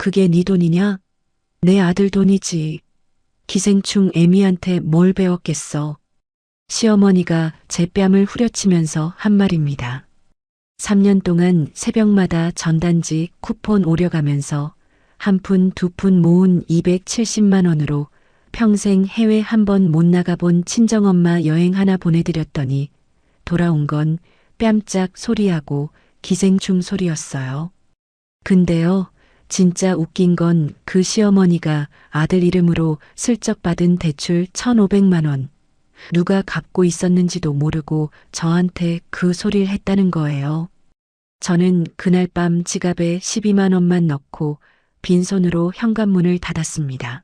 그게 네 돈이냐? 내 아들 돈이지. 기생충 애미한테 뭘 배웠겠어. 시어머니가 제 뺨을 후려치면서 한 말입니다. 3년 동안 새벽마다 전단지 쿠폰 오려가면서 한 푼 두 푼 모은 270만 원으로 평생 해외 한 번 못 나가본 친정엄마 여행 하나 보내드렸더니 돌아온 건 뺨짝 소리하고 기생충 소리였어요. 근데요, 진짜 웃긴 건 그 시어머니가 아들 이름으로 슬쩍 받은 대출 1,500만 원, 누가 갚고 있었는지도 모르고 저한테 그 소리를 했다는 거예요. 저는 그날 밤 지갑에 12만 원만 넣고 빈손으로 현관문을 닫았습니다.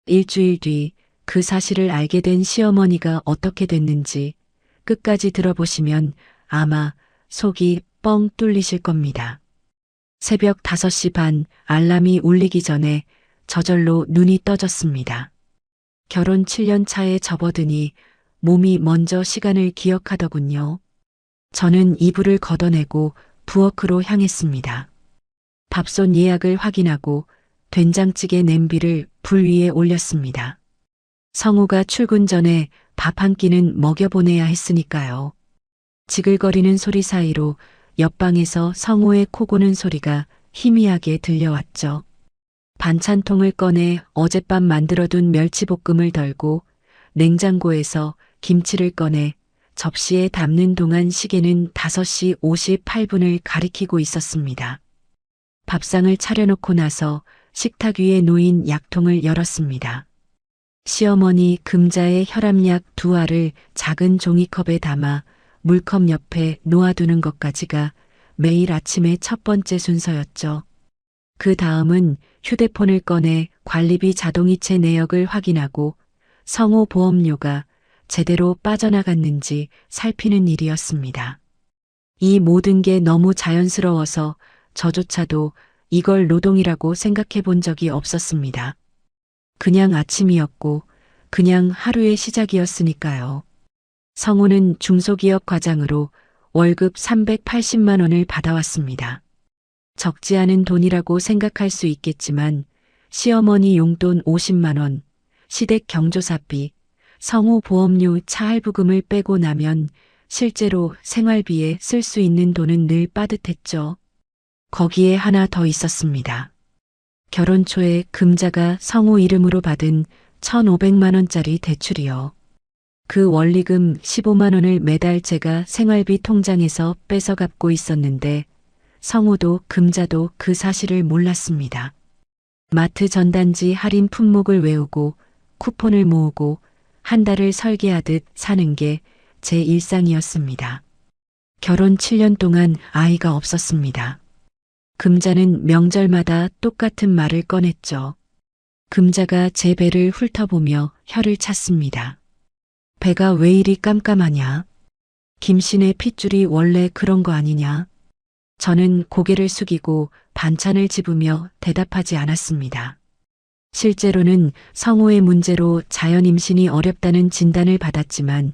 일주일 뒤 그 사실을 알게 된 시어머니가 어떻게 됐는지 끝까지 들어보시면 아마 속이 뻥 뚫리실 겁니다. 새벽 5시 반 알람이 울리기 전에 저절로 눈이 떠졌습니다. 결혼 7년 차에 접어드니 몸이 먼저 시간을 기억하더군요. 저는 이불을 걷어내고 부엌으로 향했습니다. 밥솥 예약을 확인하고 된장찌개 냄비를 불 위에 올렸습니다. 성우가 출근 전에 밥 한 끼는 먹여보내야 했으니까요. 지글거리는 소리 사이로 옆방에서 성우의 코 고는 소리가 희미하게 들려왔죠. 반찬통을 꺼내 어젯밤 만들어둔 멸치볶음을 덜고 냉장고에서 김치를 꺼내 접시에 담는 동안 시계는 5시 58분을 가리키고 있었습니다. 밥상을 차려놓고 나서 식탁 위에 놓인 약통을 열었습니다. 시어머니 금자의 혈압약 2알을 작은 종이컵에 담아 물컵 옆에 놓아두는 것까지가 매일 아침의 첫 번째 순서였죠. 그 다음은 휴대폰을 꺼내 관리비 자동이체 내역을 확인하고 성호 보험료가 제대로 빠져나갔는지 살피는 일이었습니다. 이 모든 게 너무 자연스러워서 저조차도 이걸 노동이라고 생각해 본 적이 없었습니다. 그냥 아침이었고 그냥 하루의 시작이었으니까요. 성우는 중소기업 과장으로 월급 380만 원을 받아왔습니다. 적지 않은 돈이라고 생각할 수 있겠지만 시어머니 용돈 50만 원, 시댁 경조사비, 성우 보험료 차 할부금을 빼고 나면 실제로 생활비에 쓸 수 있는 돈은 늘 빠듯했죠. 거기에 하나 더 있었습니다. 결혼 초에 금자가 성우 이름으로 받은 1,500만 원짜리 대출이요. 그 원리금 15만 원을 매달 제가 생활비 통장에서 뺏어 갚고 있었는데 성우도 금자도 그 사실을 몰랐습니다. 마트 전단지 할인 품목을 외우고 쿠폰을 모으고 한 달을 설계하듯 사는 게 제 일상이었습니다. 결혼 7년 동안 아이가 없었습니다. 금자는 명절마다 똑같은 말을 꺼냈죠. 금자가 제 배를 훑어보며 혀를 찼습니다. 배가 왜 이리 깜깜하냐? 김신의 핏줄이 원래 그런 거 아니냐? 저는 고개를 숙이고 반찬을 집으며 대답하지 않았습니다. 실제로는 성호의 문제로 자연 임신이 어렵다는 진단을 받았지만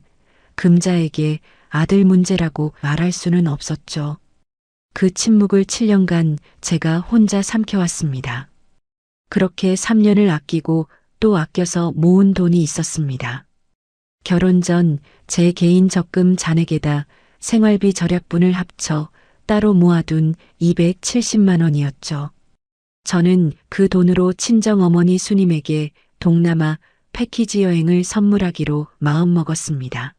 금자에게 아들 문제라고 말할 수는 없었죠. 그 침묵을 7년간 제가 혼자 삼켜왔습니다. 그렇게 3년을 아끼고 또 아껴서 모은 돈이 있었습니다. 결혼 전 제 개인 적금 잔액에다 생활비 절약분을 합쳐 따로 모아둔 270만 원이었죠. 저는 그 돈으로 친정어머니 수님에게 동남아 패키지 여행을 선물하기로 마음먹었습니다.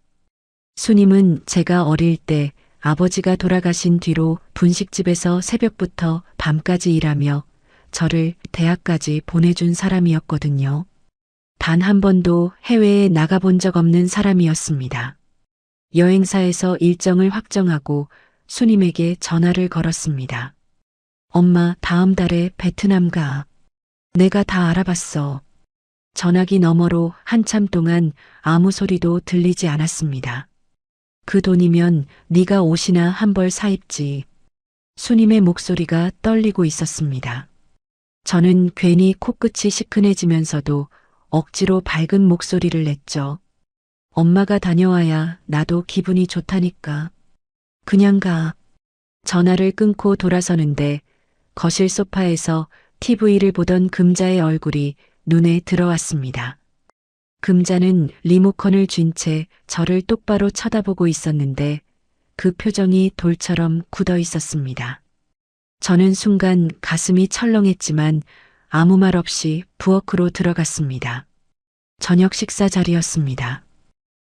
수님은 제가 어릴 때 아버지가 돌아가신 뒤로 분식집에서 새벽부터 밤까지 일하며 저를 대학까지 보내준 사람이었거든요. 단 한 번도 해외에 나가본 적 없는 사람이었습니다. 여행사에서 일정을 확정하고 수님에게 전화를 걸었습니다. 엄마, 다음 달에 베트남 가. 내가 다 알아봤어. 전화기 너머로 한참 동안 아무 소리도 들리지 않았습니다. 그 돈이면 네가 옷이나 한 벌 사입지. 수님의 목소리가 떨리고 있었습니다. 저는 괜히 코끝이 시큰해지면서도 억지로 밝은 목소리를 냈죠. 엄마가 다녀와야 나도 기분이 좋다니까. 그냥 가. 전화를 끊고 돌아서는데 거실 소파에서 TV를 보던 금자의 얼굴이 눈에 들어왔습니다. 금자는 리모컨을 쥔 채 저를 똑바로 쳐다보고 있었는데 그 표정이 돌처럼 굳어 있었습니다. 저는 순간 가슴이 철렁했지만 아무 말 없이 부엌으로 들어갔습니다. 저녁 식사 자리였습니다.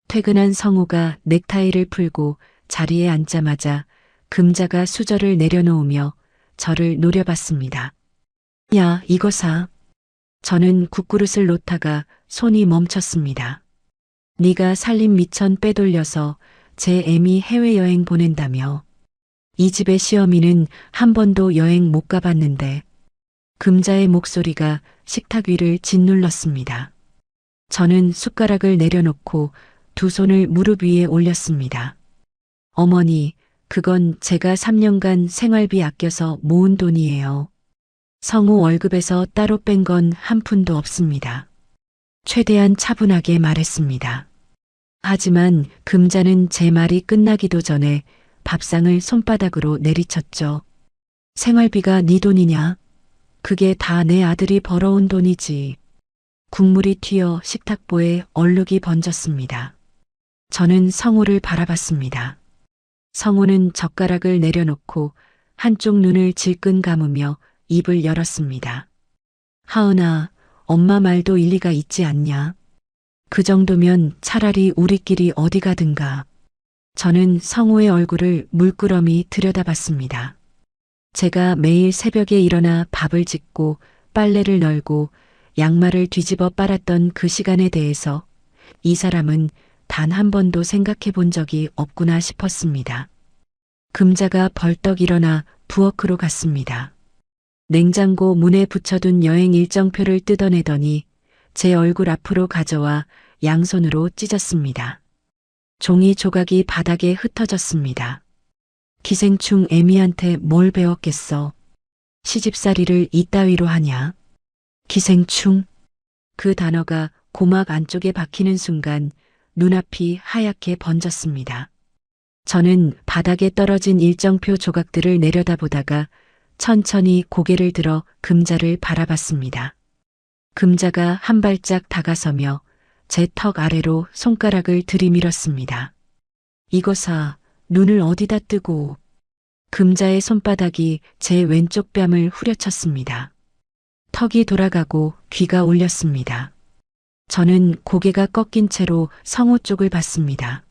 퇴근한 성우가 넥타이를 풀고 자리에 앉자마자 금자가 수저를 내려놓으며 저를 노려봤습니다. 야, 이거 사. 저는 국그릇을 놓다가 손이 멈췄습니다. 네가 살림 미천 빼돌려서 제 애미 해외여행 보낸다며. 이 집의 시어미는 한 번도 여행 못 가봤는데. 금자의 목소리가 식탁 위를 짓눌렀습니다. 저는 숟가락을 내려놓고 두 손을 무릎 위에 올렸습니다. 어머니, 그건 제가 3년간 생활비 아껴서 모은 돈이에요. 성우 월급에서 따로 뺀 건 한 푼도 없습니다. 최대한 차분하게 말했습니다. 하지만 금자는 제 말이 끝나기도 전에 밥상을 손바닥으로 내리쳤죠. 생활비가 네 돈이냐? 그게 다 내 아들이 벌어온 돈이지. 국물이 튀어 식탁보에 얼룩이 번졌습니다. 저는 성우를 바라봤습니다. 성우는 젓가락을 내려놓고 한쪽 눈을 질끈 감으며 입을 열었습니다. 하은아, 엄마 말도 일리가 있지 않냐? 그 정도면 차라리 우리끼리 어디 가든가. 저는 성우의 얼굴을 물끄러미 들여다봤습니다. 제가 매일 새벽에 일어나 밥을 짓고 빨래를 널고 양말을 뒤집어 빨았던 그 시간에 대해서 이 사람은 단 한 번도 생각해 본 적이 없구나 싶었습니다. 금자가 벌떡 일어나 부엌으로 갔습니다. 냉장고 문에 붙여둔 여행 일정표를 뜯어내더니 제 얼굴 앞으로 가져와 양손으로 찢었습니다. 종이 조각이 바닥에 흩어졌습니다. 기생충 애미한테 뭘 배웠겠어? 시집살이를 이따위로 하냐? 기생충? 그 단어가 고막 안쪽에 박히는 순간 눈앞이 하얗게 번졌습니다. 저는 바닥에 떨어진 일정표 조각들을 내려다보다가 천천히 고개를 들어 금자를 바라봤습니다. 금자가 한 발짝 다가서며 제 턱 아래로 손가락을 들이밀었습니다. 이거 사, 눈을 어디다 뜨고. 금자의 손바닥이 제 왼쪽 뺨을 후려쳤습니다. 턱이 돌아가고 귀가 울렸습니다. 저는 고개가 꺾인 채로 성우 쪽을 봤습니다.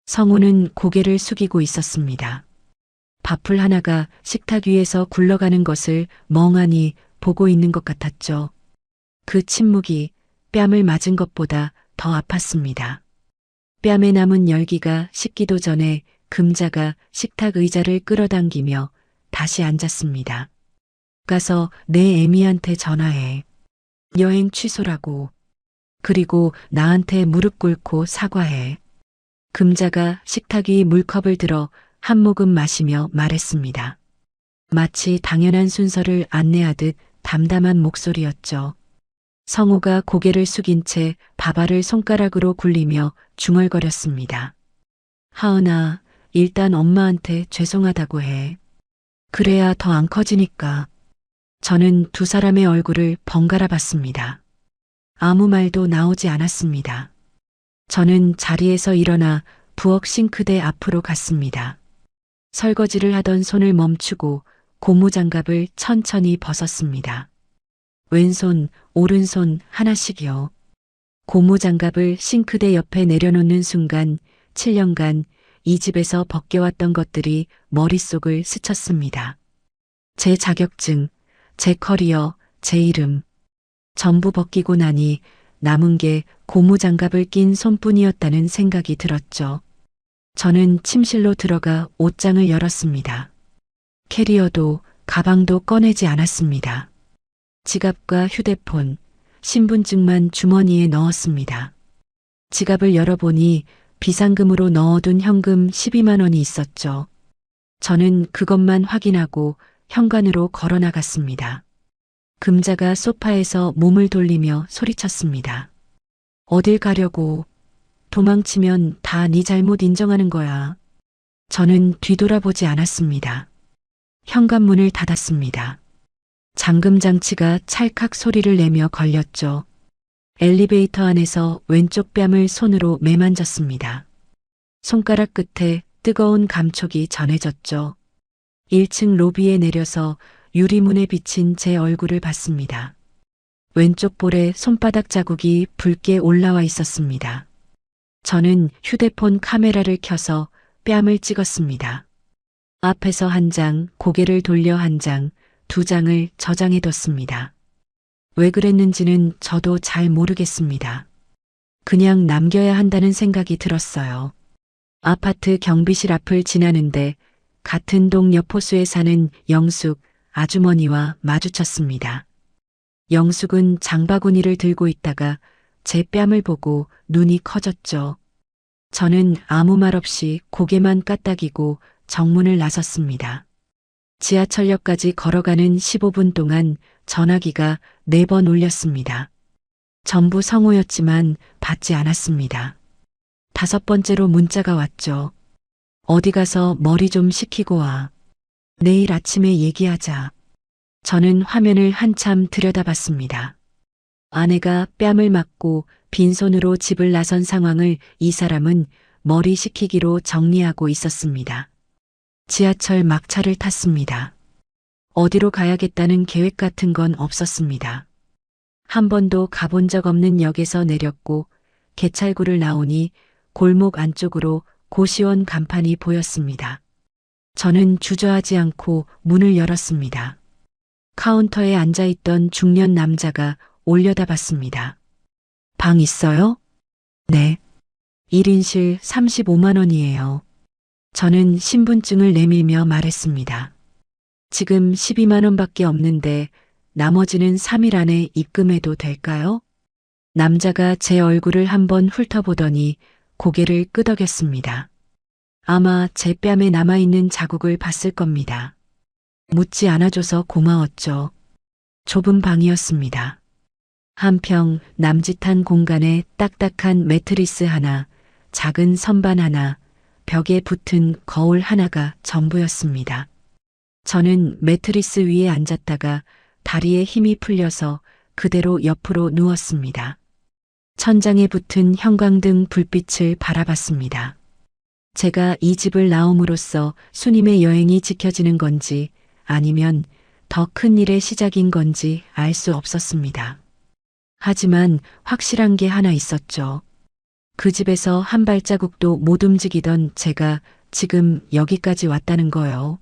성우는 고개를 숙이고 있었습니다. 밥풀 하나가 식탁 위에서 굴러가는 것을 멍하니 보고 있는 것 같았죠. 그 침묵이 뺨을 맞은 것보다 더 아팠습니다. 뺨에 남은 열기가 식기도 전에 금자가 식탁 의자를 끌어당기며 다시 앉았습니다. 가서 내 애미한테 전화해. 여행 취소라고. 그리고 나한테 무릎 꿇고 사과해. 금자가 식탁 위 물컵을 들어 한 모금 마시며 말했습니다. 마치 당연한 순서를 안내하듯 담담한 목소리였죠. 성우가 고개를 숙인 채 밥알을 손가락으로 굴리며 중얼거렸습니다. 하은아, 일단 엄마한테 죄송하다고 해. 그래야 더 안 커지니까. 저는 두 사람의 얼굴을 번갈아 봤습니다. 아무 말도 나오지 않았습니다. 저는 자리에서 일어나 부엌 싱크대 앞으로 갔습니다. 설거지를 하던 손을 멈추고 고무장갑을 천천히 벗었습니다. 왼손, 오른손 하나씩이요. 고무장갑을 싱크대 옆에 내려놓는 순간 7년간 이 집에서 벗겨왔던 것들이 머릿속을 스쳤습니다. 제 자격증, 제 커리어, 제 이름. 전부 벗기고 나니 남은 게 고무장갑을 낀 손뿐이었다는 생각이 들었죠. 저는 침실로 들어가 옷장을 열었습니다. 캐리어도 가방도 꺼내지 않았습니다. 지갑과 휴대폰, 신분증만 주머니에 넣었습니다. 지갑을 열어보니 비상금으로 넣어둔 현금 12만 원이 있었죠. 저는 그것만 확인하고 현관으로 걸어 나갔습니다. 금자가 소파에서 몸을 돌리며 소리쳤습니다. 어딜 가려고. 도망치면 다 네 잘못 인정하는 거야. 저는 뒤돌아보지 않았습니다. 현관문을 닫았습니다. 잠금 장치가 찰칵 소리를 내며 걸렸죠. 엘리베이터 안에서 왼쪽 뺨을 손으로 매만졌습니다. 손가락 끝에 뜨거운 감촉이 전해졌죠. 1층 로비에 내려서 유리문에 비친 제 얼굴을 봤습니다. 왼쪽 볼에 손바닥 자국이 붉게 올라와 있었습니다. 저는 휴대폰 카메라를 켜서 뺨을 찍었습니다. 앞에서 한 장, 고개를 돌려 한 장, 두 장을 저장해뒀습니다. 왜 그랬는지는 저도 잘 모르겠습니다. 그냥 남겨야 한다는 생각이 들었어요. 아파트 경비실 앞을 지나는데 같은 동 옆 호수에 사는 영숙 아주머니와 마주쳤습니다. 영숙은 장바구니를 들고 있다가 제 뺨을 보고 눈이 커졌죠. 저는 아무 말 없이 고개만 까딱이고 정문을 나섰습니다. 지하철역까지 걸어가는 15분 동안 전화기가 4번 울렸습니다. 전부 성우였지만 받지 않았습니다. 5번째로 문자가 왔죠. 어디 가서 머리 좀 식히고 와. 내일 아침에 얘기하자. 저는 화면을 한참 들여다봤습니다. 아내가 뺨을 맞고 빈손으로 집을 나선 상황을 이 사람은 머리 식히기로 정리하고 있었습니다. 지하철 막차를 탔습니다. 어디로 가야겠다는 계획 같은 건 없었습니다. 한 번도 가본 적 없는 역에서 내렸고 개찰구를 나오니 골목 안쪽으로 고시원 간판이 보였습니다. 저는 주저하지 않고 문을 열었습니다. 카운터에 앉아있던 중년 남자가 올려다봤습니다. 방 있어요? 네. 1인실 35만 원이에요. 저는 신분증을 내밀며 말했습니다. 지금 12만 원밖에 없는데 나머지는 3일 안에 입금해도 될까요? 남자가 제 얼굴을 한번 훑어보더니 고개를 끄덕였습니다. 아마 제 뺨에 남아있는 자국을 봤을 겁니다. 묻지 않아줘서 고마웠죠. 좁은 방이었습니다. 한평 남짓한 공간에 딱딱한 매트리스 하나, 작은 선반 하나, 벽에 붙은 거울 하나가 전부였습니다. 저는 매트리스 위에 앉았다가 다리에 힘이 풀려서 그대로 옆으로 누웠습니다. 천장에 붙은 형광등 불빛을 바라봤습니다. 제가 이 집을 나옴으로써 수님의 여행이 지켜지는 건지 아니면 더 큰 일의 시작인 건지 알 수 없었습니다. 하지만 확실한 게 하나 있었죠. 그 집에서 한 발자국도 못 움직이던 제가 지금 여기까지 왔다는 거요.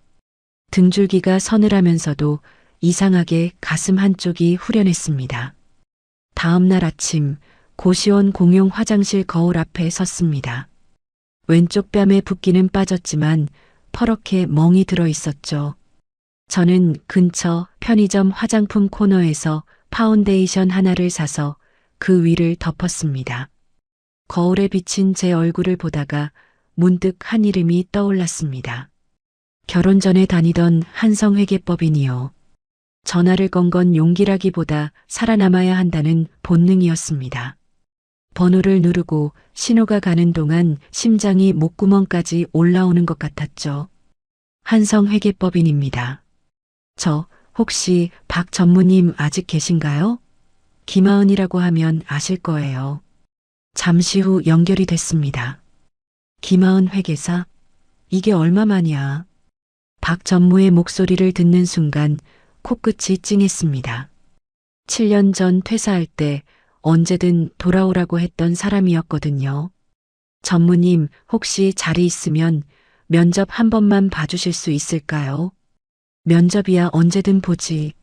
등줄기가 서늘하면서도 이상하게 가슴 한쪽이 후련했습니다. 다음 날 아침 고시원 공용 화장실 거울 앞에 섰습니다. 왼쪽 뺨에 붓기는 빠졌지만 퍼렇게 멍이 들어 있었죠. 저는 근처 편의점 화장품 코너에서 파운데이션 하나를 사서 그 위를 덮었습니다. 거울에 비친 제 얼굴을 보다가 문득 한 이름이 떠올랐습니다. 결혼 전에 다니던 한성회계법인이요. 전화를 건 건 용기라기보다 살아남아야 한다는 본능이었습니다. 번호를 누르고 신호가 가는 동안 심장이 목구멍까지 올라오는 것 같았죠. 한성회계법인입니다. 저 혹시 박 전무님 아직 계신가요? 김하은이라고 하면 아실 거예요. 잠시 후 연결이 됐습니다. 김하은 회계사? 이게 얼마만이야? 박 전무의 목소리를 듣는 순간 코끝이 찡했습니다. 7년 전 퇴사할 때 언제든 돌아오라고 했던 사람이었거든요. 전무님 혹시 자리 있으면 면접 한 번만 봐주실 수 있을까요? 면접이야 언제든 보지.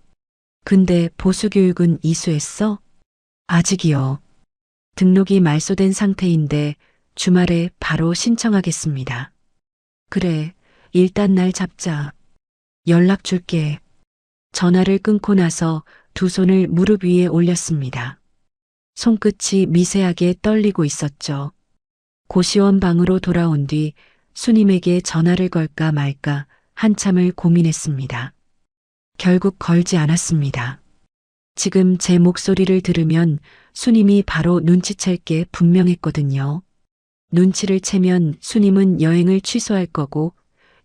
근데 보수교육은 이수했어? 아직이요. 등록이 말소된 상태인데 주말에 바로 신청하겠습니다. 그래, 일단 날 잡자. 연락 줄게. 전화를 끊고 나서 두 손을 무릎 위에 올렸습니다. 손끝이 미세하게 떨리고 있었죠. 고시원 방으로 돌아온 뒤 수님에게 전화를 걸까 말까 한참을 고민했습니다. 결국 걸지 않았습니다. 지금 제 목소리를 들으면 수님이 바로 눈치챌 게 분명했거든요. 눈치를 채면 수님은 여행을 취소할 거고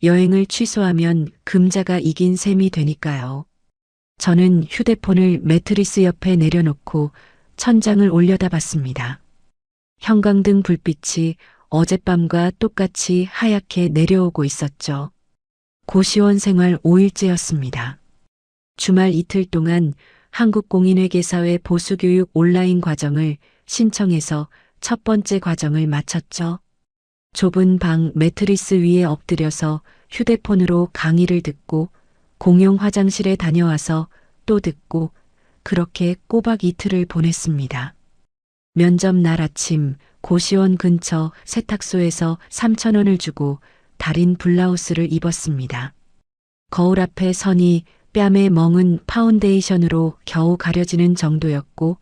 여행을 취소하면 금자가 이긴 셈이 되니까요. 저는 휴대폰을 매트리스 옆에 내려놓고 천장을 올려다봤습니다. 형광등 불빛이 어젯밤과 똑같이 하얗게 내려오고 있었죠. 고시원 생활 5일째였습니다. 주말 이틀 동안 한국공인회계사회 보수교육 온라인 과정을 신청해서 첫 번째 과정을 마쳤죠. 좁은 방 매트리스 위에 엎드려서 휴대폰으로 강의를 듣고 공용 화장실에 다녀와서 또 듣고 그렇게 꼬박 이틀을 보냈습니다. 면접 날 아침 고시원 근처 세탁소에서 3,000원을 주고 달인 블라우스를 입었습니다. 거울 앞에 서니 뺨에 멍은 파운데이션으로 겨우 가려지는 정도였고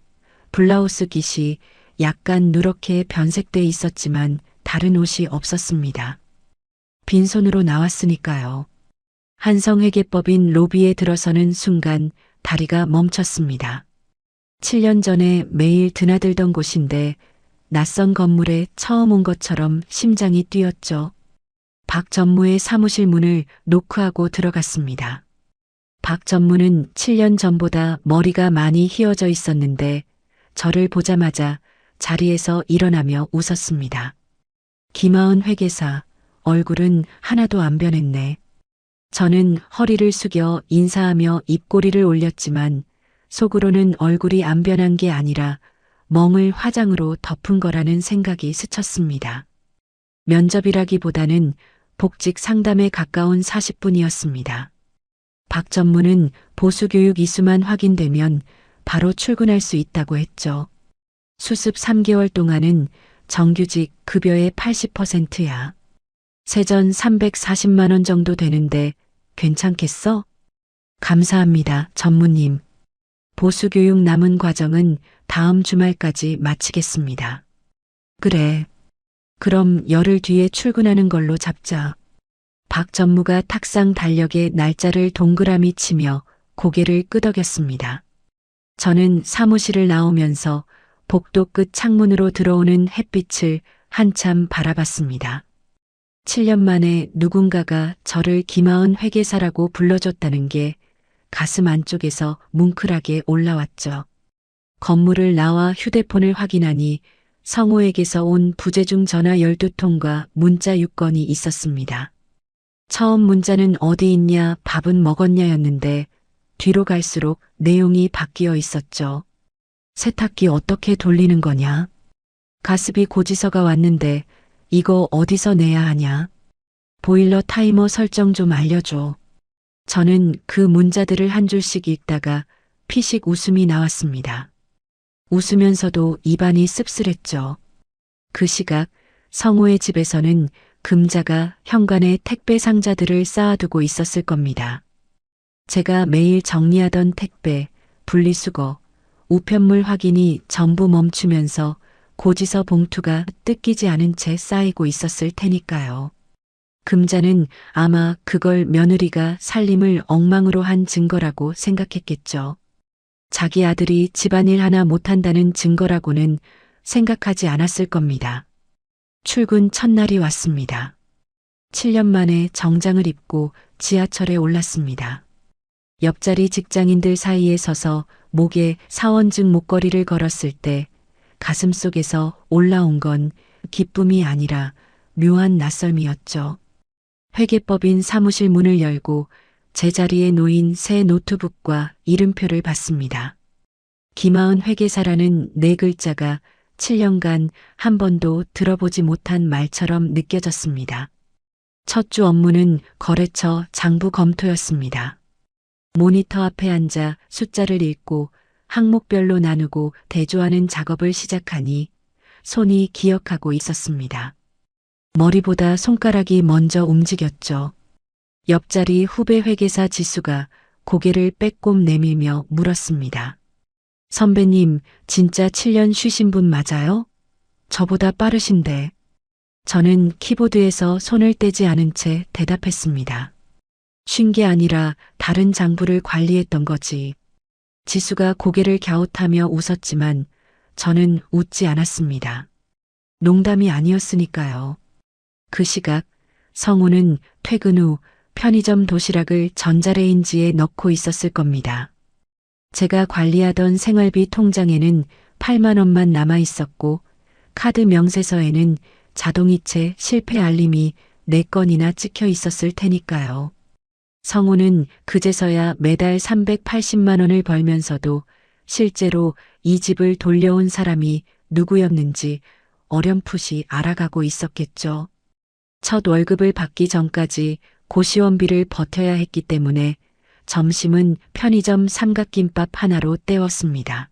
블라우스 깃이 약간 누렇게 변색돼 있었지만 다른 옷이 없었습니다. 빈손으로 나왔으니까요. 한성회계법인 로비에 들어서는 순간 다리가 멈췄습니다. 7년 전에 매일 드나들던 곳인데 낯선 건물에 처음 온 것처럼 심장이 뛰었죠. 박 전무의 사무실 문을 노크하고 들어갔습니다. 박 전무는 7년 전보다 머리가 많이 휘어져 있었는데 저를 보자마자 자리에서 일어나며 웃었습니다. 김하은 회계사, 얼굴은 하나도 안 변했네. 저는 허리를 숙여 인사하며 입꼬리를 올렸지만 속으로는 얼굴이 안 변한 게 아니라 멍을 화장으로 덮은 거라는 생각이 스쳤습니다. 면접이라기보다는 복직 상담에 가까운 40분이었습니다. 박 전무는 보수교육 이수만 확인되면 바로 출근할 수 있다고 했죠. 수습 3개월 동안은 정규직 급여의 80%야. 세전 340만 원 정도 되는데 괜찮겠어? 감사합니다, 전무님. 보수교육 남은 과정은 다음 주말까지 마치겠습니다. 그래. 그럼 열흘 뒤에 출근하는 걸로 잡자. 박 전무가 탁상 달력에 날짜를 동그라미 치며 고개를 끄덕였습니다. 저는 사무실을 나오면서 복도 끝 창문으로 들어오는 햇빛을 한참 바라봤습니다. 7년 만에 누군가가 저를 김하은 회계사라고 불러줬다는 게 가슴 안쪽에서 뭉클하게 올라왔죠. 건물을 나와 휴대폰을 확인하니 성호에게서 온 부재중 전화 12통과 문자 6건이 있었습니다. 처음 문자는 어디 있냐, 밥은 먹었냐였는데 뒤로 갈수록 내용이 바뀌어 있었죠. 세탁기 어떻게 돌리는 거냐? 가습기 고지서가 왔는데 이거 어디서 내야 하냐? 보일러 타이머 설정 좀 알려줘. 저는 그 문자들을 한 줄씩 읽다가 피식 웃음이 나왔습니다. 웃으면서도 입안이 씁쓸했죠. 그 시각 성호의 집에서는 금자가 현관에 택배 상자들을 쌓아두고 있었을 겁니다. 제가 매일 정리하던 택배, 분리수거, 우편물 확인이 전부 멈추면서 고지서 봉투가 뜯기지 않은 채 쌓이고 있었을 테니까요. 금자는 아마 그걸 며느리가 살림을 엉망으로 한 증거라고 생각했겠죠. 자기 아들이 집안일 하나 못한다는 증거라고는 생각하지 않았을 겁니다. 출근 첫날이 왔습니다. 7년 만에 정장을 입고 지하철에 올랐습니다. 옆자리 직장인들 사이에 서서 목에 사원증 목걸이를 걸었을 때 가슴속에서 올라온 건 기쁨이 아니라 묘한 낯설미였죠. 회계법인 사무실 문을 열고 제자리에 놓인 새 노트북과 이름표를 봤습니다. 김하은 회계사라는 네 글자가 7년간 한 번도 들어보지 못한 말처럼 느껴졌습니다. 첫 주 업무는 거래처 장부 검토였습니다. 모니터 앞에 앉아 숫자를 읽고 항목별로 나누고 대조하는 작업을 시작하니 손이 기억하고 있었습니다. 머리보다 손가락이 먼저 움직였죠. 옆자리 후배 회계사 지수가 고개를 빼꼼 내밀며 물었습니다. 선배님, 진짜 7년 쉬신 분 맞아요? 저보다 빠르신데. 저는 키보드에서 손을 떼지 않은 채 대답했습니다. 쉰 게 아니라 다른 장부를 관리했던 거지. 지수가 고개를 갸웃하며 웃었지만 저는 웃지 않았습니다. 농담이 아니었으니까요. 그 시각 성우는 퇴근 후 편의점 도시락을 전자레인지에 넣고 있었을 겁니다. 제가 관리하던 생활비 통장에는 8만 원만 남아 있었고 카드 명세서에는 자동이체 실패 알림이 4건이나 찍혀 있었을 테니까요. 성우는 그제서야 매달 380만 원을 벌면서도 실제로 이 집을 돌려온 사람이 누구였는지 어렴풋이 알아가고 있었겠죠. 첫 월급을 받기 전까지 고시원비를 버텨야 했기 때문에 점심은 편의점 삼각김밥 하나로 때웠습니다.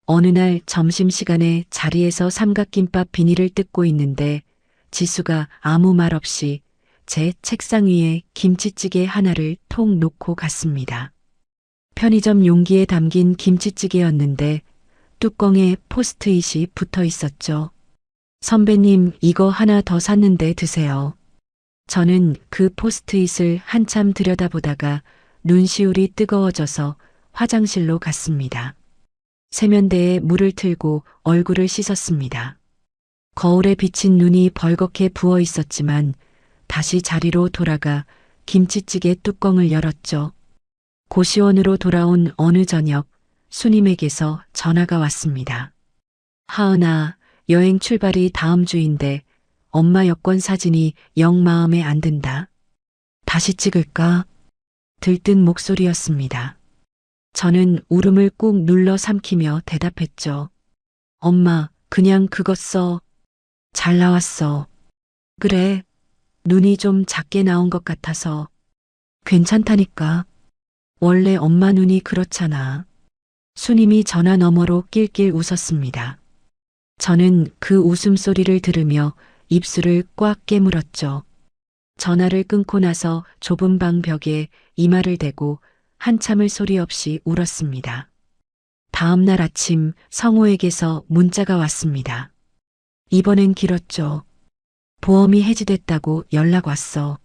어느 날 점심시간에 자리에서 삼각김밥 비닐을 뜯고 있는데 지수가 아무 말 없이 제 책상 위에 김치찌개 하나를 톡 놓고 갔습니다. 편의점 용기에 담긴 김치찌개였는데 뚜껑에 포스트잇이 붙어 있었죠. 선배님, 이거 하나 더 샀는데 드세요. 저는 그 포스트잇을 한참 들여다보다가 눈시울이 뜨거워져서 화장실로 갔습니다. 세면대에 물을 틀고 얼굴을 씻었습니다. 거울에 비친 눈이 벌겋게 부어 있었지만 다시 자리로 돌아가 김치찌개 뚜껑을 열었죠. 고시원으로 돌아온 어느 저녁 수님에게서 전화가 왔습니다. 하은아, 여행 출발이 다음 주인데 엄마 여권 사진이 영 마음에 안 든다. 다시 찍을까? 들뜬 목소리였습니다. 저는 울음을 꾹 눌러 삼키며 대답했죠. 엄마, 그냥 그것 써. 잘 나왔어. 그래, 눈이 좀 작게 나온 것 같아서. 괜찮다니까. 원래 엄마 눈이 그렇잖아. 수님이 전화 너머로 낄낄 웃었습니다. 저는 그 웃음소리를 들으며 입술을 꽉 깨물었죠. 전화를 끊고 나서 좁은 방 벽에 이마를 대고 한참을 소리 없이 울었습니다. 다음 날 아침 성호에게서 문자가 왔습니다. 이번엔 길었죠. 보험이 해지됐다고 연락 왔어.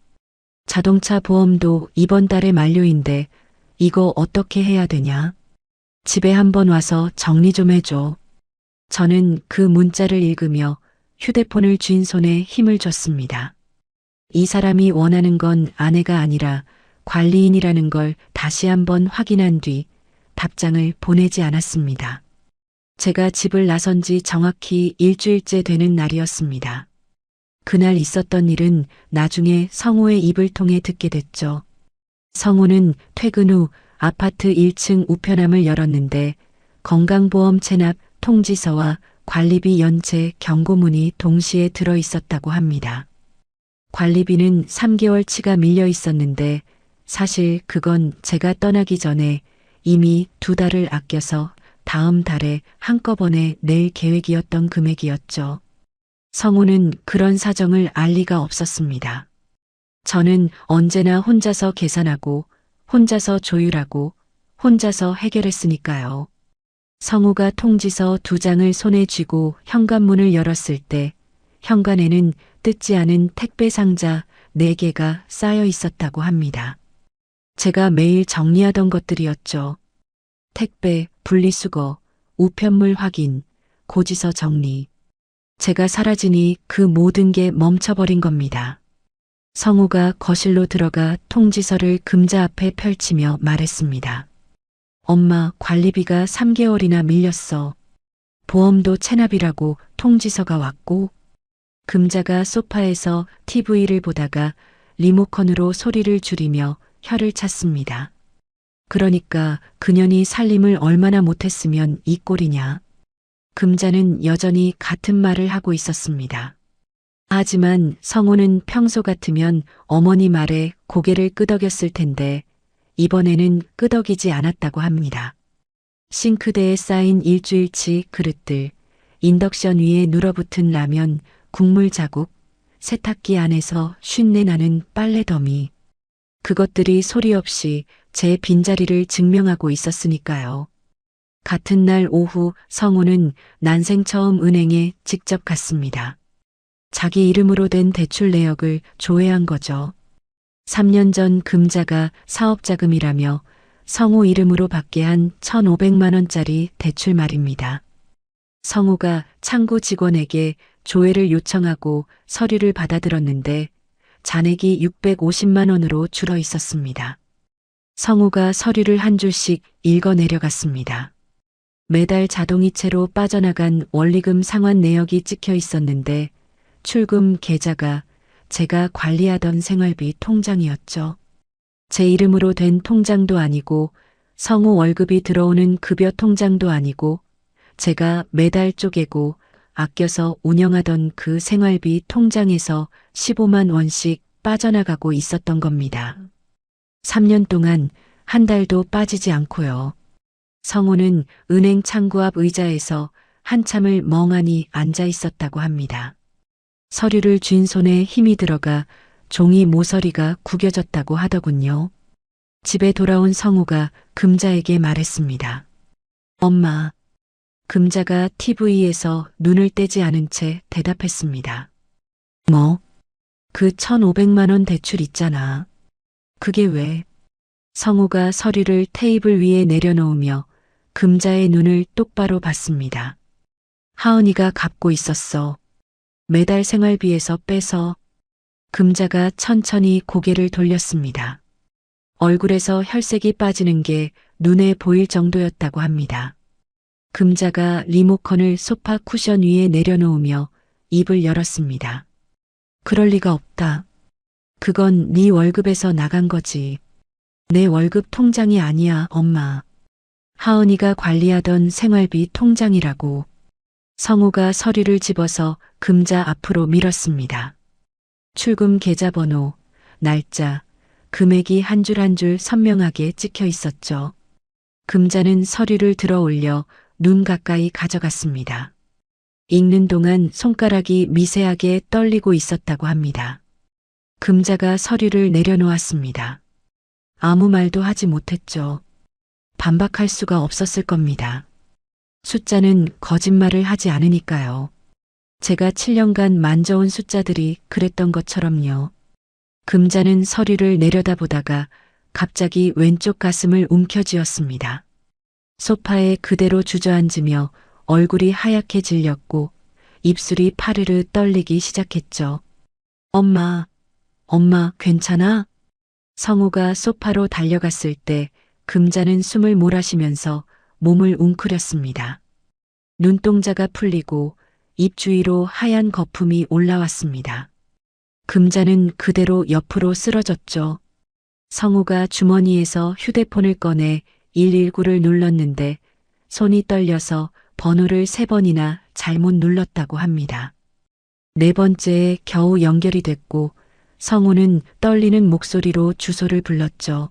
자동차 보험도 이번 달에 만료인데 이거 어떻게 해야 되냐? 집에 한번 와서 정리 좀 해줘. 저는 그 문자를 읽으며 휴대폰을 쥔 손에 힘을 줬습니다. 이 사람이 원하는 건 아내가 아니라 관리인이라는 걸 다시 한번 확인한 뒤 답장을 보내지 않았습니다. 제가 집을 나선 지 정확히 일주일째 되는 날이었습니다. 그날 있었던 일은 나중에 성우의 입을 통해 듣게 됐죠. 성우는 퇴근 후 아파트 1층 우편함을 열었는데 건강보험 체납 통지서와 관리비 연체 경고문이 동시에 들어 있었다고 합니다. 관리비는 3개월치가 밀려 있었는데 사실 그건 제가 떠나기 전에 이미 2달을 아껴서 다음 달에 한꺼번에 낼 계획이었던 금액이었죠. 성우는 그런 사정을 알 리가 없었습니다. 저는 언제나 혼자서 계산하고 혼자서 조율하고 혼자서 해결했으니까요. 성우가 통지서 2장을 손에 쥐고 현관문을 열었을 때 현관에는 뜯지 않은 택배 상자 4개가 쌓여 있었다고 합니다. 제가 매일 정리하던 것들이었죠. 택배, 분리수거, 우편물 확인, 고지서 정리. 제가 사라지니 그 모든 게 멈춰버린 겁니다. 성우가 거실로 들어가 통지서를 금자 앞에 펼치며 말했습니다. 엄마, 관리비가 3개월이나 밀렸어. 보험도 체납이라고 통지서가 왔고, 금자가 소파에서 TV를 보다가 리모컨으로 소리를 줄이며 혀를 찼습니다. 그러니까 그년이 살림을 얼마나 못했으면 이 꼴이냐. 금자는 여전히 같은 말을 하고 있었습니다. 하지만 성우는 평소 같으면 어머니 말에 고개를 끄덕였을 텐데 이번에는 끄덕이지 않았다고 합니다. 싱크대에 쌓인 일주일치 그릇들, 인덕션 위에 눌어붙은 라면, 국물 자국, 세탁기 안에서 쉰내 나는 빨래 더미. 그것들이 소리 없이 제 빈자리를 증명하고 있었으니까요. 같은 날 오후 성우는 난생 처음 은행에 직접 갔습니다. 자기 이름으로 된 대출 내역을 조회한 거죠. 3년 전 금자가 사업자금이라며 성우 이름으로 받게 한 1,500만 원짜리 대출 말입니다. 성우가 창구 직원에게 조회를 요청하고 서류를 받아들었는데 잔액이 650만 원으로 줄어 있었습니다. 성우가 서류를 한 줄씩 읽어 내려갔습니다. 매달 자동이체로 빠져나간 원리금 상환 내역이 찍혀 있었는데 출금 계좌가 제가 관리하던 생활비 통장이었죠. 제 이름으로 된 통장도 아니고 성우 월급이 들어오는 급여 통장도 아니고 제가 매달 쪼개고 아껴서 운영하던 그 생활비 통장에서 15만 원씩 빠져나가고 있었던 겁니다. 3년 동안 한 달도 빠지지 않고요. 성우는 은행 창구 앞 의자에서 한참을 멍하니 앉아 있었다고 합니다. 서류를 쥔 손에 힘이 들어가 종이 모서리가 구겨졌다고 하더군요. 집에 돌아온 성우가 금자에게 말했습니다. 엄마. 금자가 TV에서 눈을 떼지 않은 채 대답했습니다. 뭐? 그 1,500만 원 대출 있잖아. 그게 왜? 성우가 서류를 테이블 위에 내려놓으며 금자의 눈을 똑바로 봤습니다. 하은이가 갚고 있었어. 매달 생활비에서 빼서. 금자가 천천히 고개를 돌렸습니다. 얼굴에서 혈색이 빠지는 게 눈에 보일 정도였다고 합니다. 금자가 리모컨을 소파 쿠션 위에 내려놓으며 입을 열었습니다. 그럴 리가 없다. 그건 네 월급에서 나간 거지. 내 월급 통장이 아니야, 엄마. 하은이가 관리하던 생활비 통장이라고. 성우가 서류를 집어서 금자 앞으로 밀었습니다. 출금 계좌번호, 날짜, 금액이 한 줄 한 줄 선명하게 찍혀 있었죠. 금자는 서류를 들어 올려 눈 가까이 가져갔습니다. 읽는 동안 손가락이 미세하게 떨리고 있었다고 합니다. 금자가 서류를 내려놓았습니다. 아무 말도 하지 못했죠. 반박할 수가 없었을 겁니다. 숫자는 거짓말을 하지 않으니까요. 제가 7년간 만져온 숫자들이 그랬던 것처럼요. 금자는 서류를 내려다보다가 갑자기 왼쪽 가슴을 움켜쥐었습니다. 소파에 그대로 주저앉으며 얼굴이 하얗게 질렸고 입술이 파르르 떨리기 시작했죠. 엄마, 엄마 괜찮아? 성우가 소파로 달려갔을 때 금자는 숨을 몰아쉬면서 몸을 웅크렸습니다. 눈동자가 풀리고 입 주위로 하얀 거품이 올라왔습니다. 금자는 그대로 옆으로 쓰러졌죠. 성우가 주머니에서 휴대폰을 꺼내 119를 눌렀는데 손이 떨려서 번호를 3번이나 잘못 눌렀다고 합니다. 4번째에 겨우 연결이 됐고 성우는 떨리는 목소리로 주소를 불렀죠.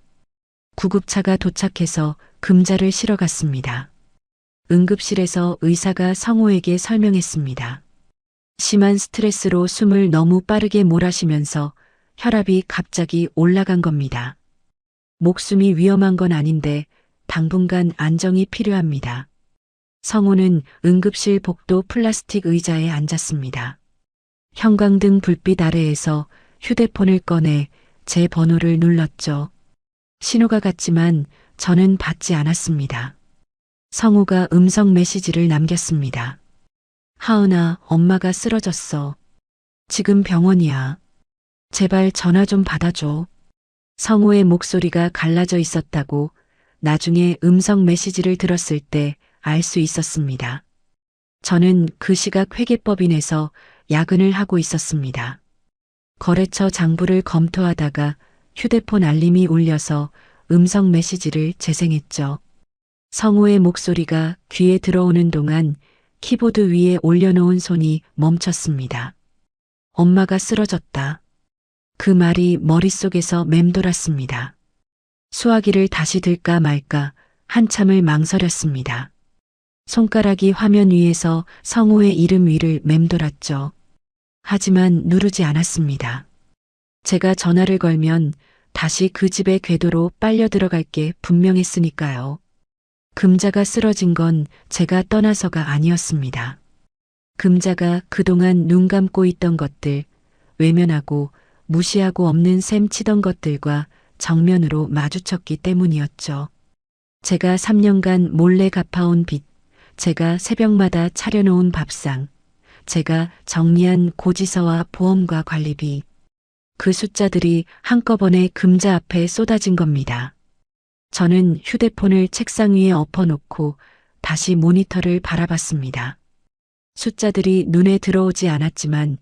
구급차가 도착해서 금자를 실어갔습니다. 응급실에서 의사가 성우에게 설명했습니다. 심한 스트레스로 숨을 너무 빠르게 몰아쉬면서 혈압이 갑자기 올라간 겁니다. 목숨이 위험한 건 아닌데 당분간 안정이 필요합니다. 성우는 응급실 복도 플라스틱 의자에 앉았습니다. 형광등 불빛 아래에서 휴대폰을 꺼내 제 번호를 눌렀죠. 신호가 갔지만 저는 받지 않았습니다. 성우가 음성 메시지를 남겼습니다. 하은아, 엄마가 쓰러졌어. 지금 병원이야. 제발 전화 좀 받아줘. 성우의 목소리가 갈라져 있었다고 나중에 음성 메시지를 들었을 때 알 수 있었습니다. 저는 그 시각 회계법인에서 야근을 하고 있었습니다. 거래처 장부를 검토하다가 휴대폰 알림이 울려서 음성 메시지를 재생했죠. 성우의 목소리가 귀에 들어오는 동안 키보드 위에 올려놓은 손이 멈췄습니다. 엄마가 쓰러졌다. 그 말이 머릿속에서 맴돌았습니다. 수화기를 다시 들까 말까 한참을 망설였습니다. 손가락이 화면 위에서 성우의 이름 위를 맴돌았죠. 하지만 누르지 않았습니다. 제가 전화를 걸면 다시 그 집의 궤도로 빨려 들어갈 게 분명했으니까요. 금자가 쓰러진 건 제가 떠나서가 아니었습니다. 금자가 그동안 눈 감고 있던 것들, 외면하고 무시하고 없는 셈 치던 것들과 정면으로 마주쳤기 때문이었죠. 제가 3년간 몰래 갚아온 빚, 제가 새벽마다 차려놓은 밥상, 제가 정리한 고지서와 보험과 관리비, 그 숫자들이 한꺼번에 금자 앞에 쏟아진 겁니다. 저는 휴대폰을 책상 위에 엎어놓고 다시 모니터를 바라봤습니다. 숫자들이 눈에 들어오지 않았지만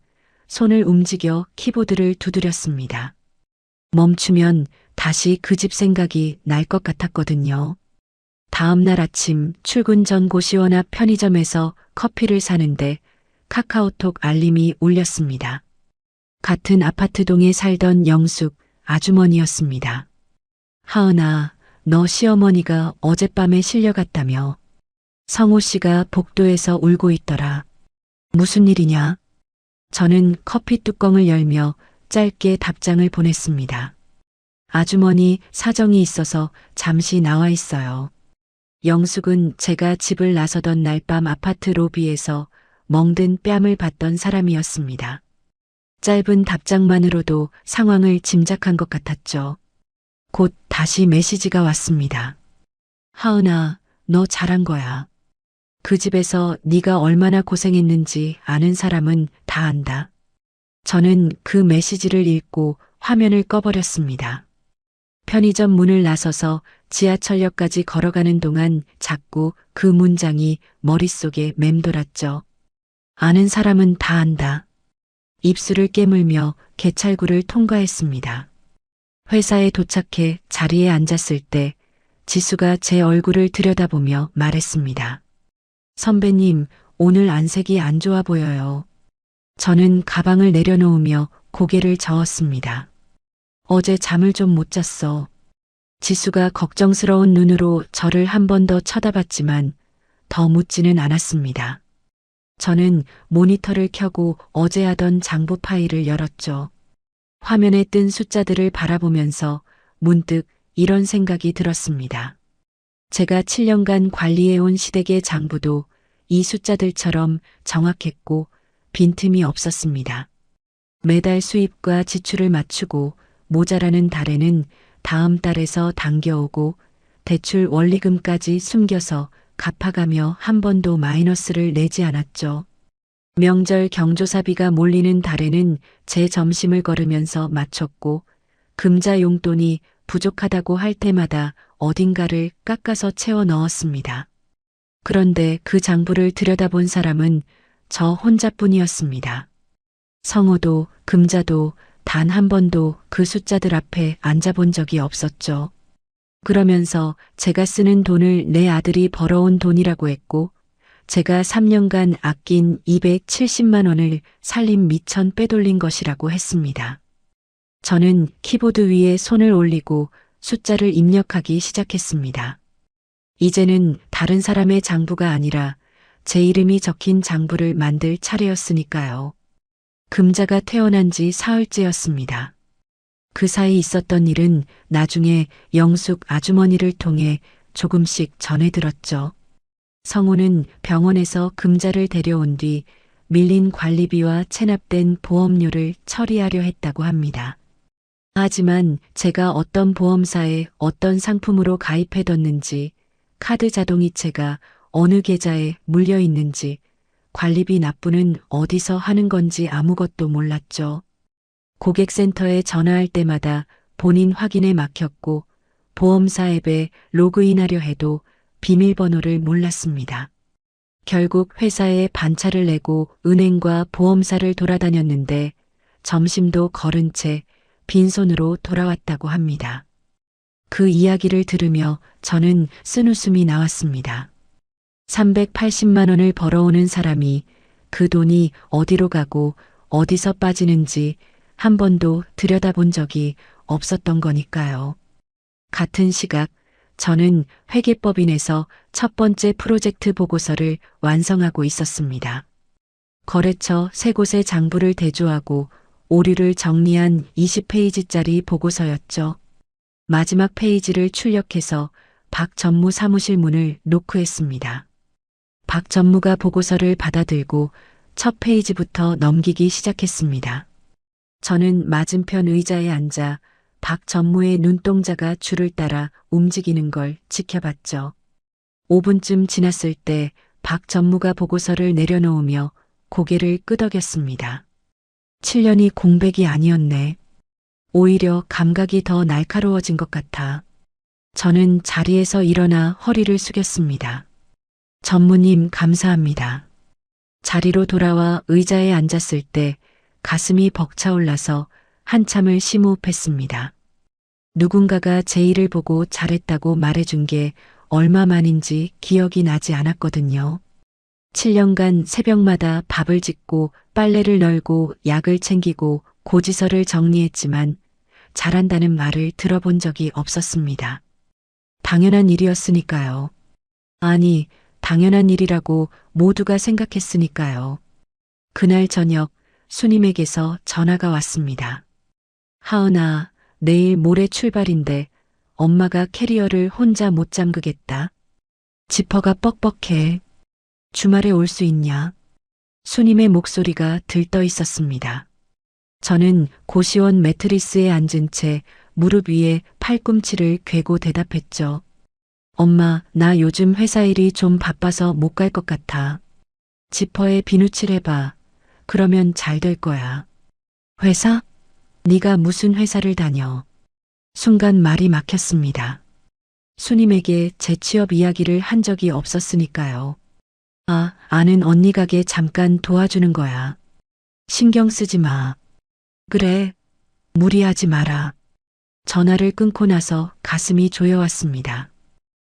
손을 움직여 키보드를 두드렸습니다. 멈추면 다시 그 집 생각이 날 것 같았거든요. 다음 날 아침 출근 전 고시원 앞 편의점에서 커피를 사는데 카카오톡 알림이 울렸습니다. 같은 아파트 동에 살던 영숙 아주머니였습니다. 하은아, 너 시어머니가 어젯밤에 실려갔다며. 성호 씨가 복도에서 울고 있더라. 무슨 일이냐? 저는 커피 뚜껑을 열며 짧게 답장을 보냈습니다. 아주머니 사정이 있어서 잠시 나와 있어요. 영숙은 제가 집을 나서던 날 밤 아파트 로비에서 멍든 뺨을 봤던 사람이었습니다. 짧은 답장만으로도 상황을 짐작한 것 같았죠. 곧 다시 메시지가 왔습니다. 하은아, 너 잘한 거야. 그 집에서 네가 얼마나 고생했는지 아는 사람은 다 안다. 저는 그 메시지를 읽고 화면을 꺼버렸습니다. 편의점 문을 나서서 지하철역까지 걸어가는 동안 자꾸 그 문장이 머릿속에 맴돌았죠. 아는 사람은 다 안다. 입술을 깨물며 개찰구를 통과했습니다. 회사에 도착해 자리에 앉았을 때 지수가 제 얼굴을 들여다보며 말했습니다. 선배님, 오늘 안색이 안 좋아 보여요. 저는 가방을 내려놓으며 고개를 저었습니다. 어제 잠을 좀 못 잤어. 지수가 걱정스러운 눈으로 저를 한 번 더 쳐다봤지만 더 묻지는 않았습니다. 저는 모니터를 켜고 어제 하던 장부 파일을 열었죠. 화면에 뜬 숫자들을 바라보면서 문득 이런 생각이 들었습니다. 제가 7년간 관리해온 시댁의 장부도 이 숫자들처럼 정확했고 빈틈이 없었습니다. 매달 수입과 지출을 맞추고 모자라는 달에는 다음 달에서 당겨오고 대출 원리금까지 숨겨서 갚아가며 한 번도 마이너스를 내지 않았죠. 명절 경조사비가 몰리는 달에는 제 점심을 걸으면서 맞췄고 금자 용돈이 부족하다고 할 때마다 어딘가를 깎아서 채워 넣었습니다. 그런데 그 장부를 들여다본 사람은 저 혼자뿐이었습니다. 성호도 금자도 단 한 번도 그 숫자들 앞에 앉아본 적이 없었죠. 그러면서 제가 쓰는 돈을 내 아들이 벌어온 돈이라고 했고 제가 3년간 아낀 270만 원을 살림 미천 빼돌린 것이라고 했습니다. 저는 키보드 위에 손을 올리고 숫자를 입력하기 시작했습니다. 이제는 다른 사람의 장부가 아니라 제 이름이 적힌 장부를 만들 차례였으니까요. 금자가 태어난 지 사흘째였습니다. 그 사이 있었던 일은 나중에 영숙 아주머니를 통해 조금씩 전해 들었죠. 성호는 병원에서 금자를 데려온 뒤 밀린 관리비와 체납된 보험료를 처리하려 했다고 합니다. 하지만 제가 어떤 보험사에 어떤 상품으로 가입해뒀는지, 카드 자동이체가 어느 계좌에 물려 있는지, 관리비 납부는 어디서 하는 건지 아무것도 몰랐죠. 고객센터에 전화할 때마다 본인 확인에 막혔고 보험사 앱에 로그인하려 해도 비밀번호를 몰랐습니다. 결국 회사에 반차를 내고 은행과 보험사를 돌아다녔는데 점심도 거른 채 빈손으로 돌아왔다고 합니다. 그 이야기를 들으며 저는 쓴웃음이 나왔습니다. 380만 원을 벌어오는 사람이 그 돈이 어디로 가고 어디서 빠지는지 한 번도 들여다본 적이 없었던 거니까요. 같은 시각 저는 회계법인에서 첫 번째 프로젝트 보고서를 완성하고 있었습니다. 거래처 3곳의 장부를 대조하고 오류를 정리한 20페이지짜리 보고서였죠. 마지막 페이지를 출력해서 박 전무 사무실 문을 노크했습니다. 박 전무가 보고서를 받아들고 첫 페이지부터 넘기기 시작했습니다. 저는 맞은편 의자에 앉아 박 전무의 눈동자가 줄을 따라 움직이는 걸 지켜봤죠. 5분쯤 지났을 때 박 전무가 보고서를 내려놓으며 고개를 끄덕였습니다. 7년이 공백이 아니었네. 오히려 감각이 더 날카로워진 것 같아. 저는 자리에서 일어나 허리를 숙였습니다. 전무님 감사합니다. 자리로 돌아와 의자에 앉았을 때 가슴이 벅차올라서 한참을 심호흡했습니다. 누군가가 제 일을 보고 잘했다고 말해준 게 얼마만인지 기억이 나지 않았거든요. 7년간 새벽마다 밥을 짓고 빨래를 널고 약을 챙기고 고지서를 정리했지만 잘한다는 말을 들어본 적이 없었습니다. 당연한 일이었으니까요. 아니, 당연한 일이라고 모두가 생각했으니까요. 그날 저녁 수님에게서 전화가 왔습니다. 하은아, 내일 모레 출발인데 엄마가 캐리어를 혼자 못 잠그겠다. 지퍼가 뻑뻑해. 주말에 올 수 있냐? 수님의 목소리가 들떠 있었습니다. 저는 고시원 매트리스에 앉은 채 무릎 위에 팔꿈치를 괴고 대답했죠. 엄마, 나 요즘 회사 일이 좀 바빠서 못 갈 것 같아. 지퍼에 비누칠 해봐. 그러면 잘 될 거야. 회사? 네가 무슨 회사를 다녀? 순간 말이 막혔습니다. 수님에게 제 취업 이야기를 한 적이 없었으니까요. 아, 아는 언니 가게 잠깐 도와주는 거야. 신경 쓰지 마. 그래, 무리하지 마라. 전화를 끊고 나서 가슴이 조여왔습니다.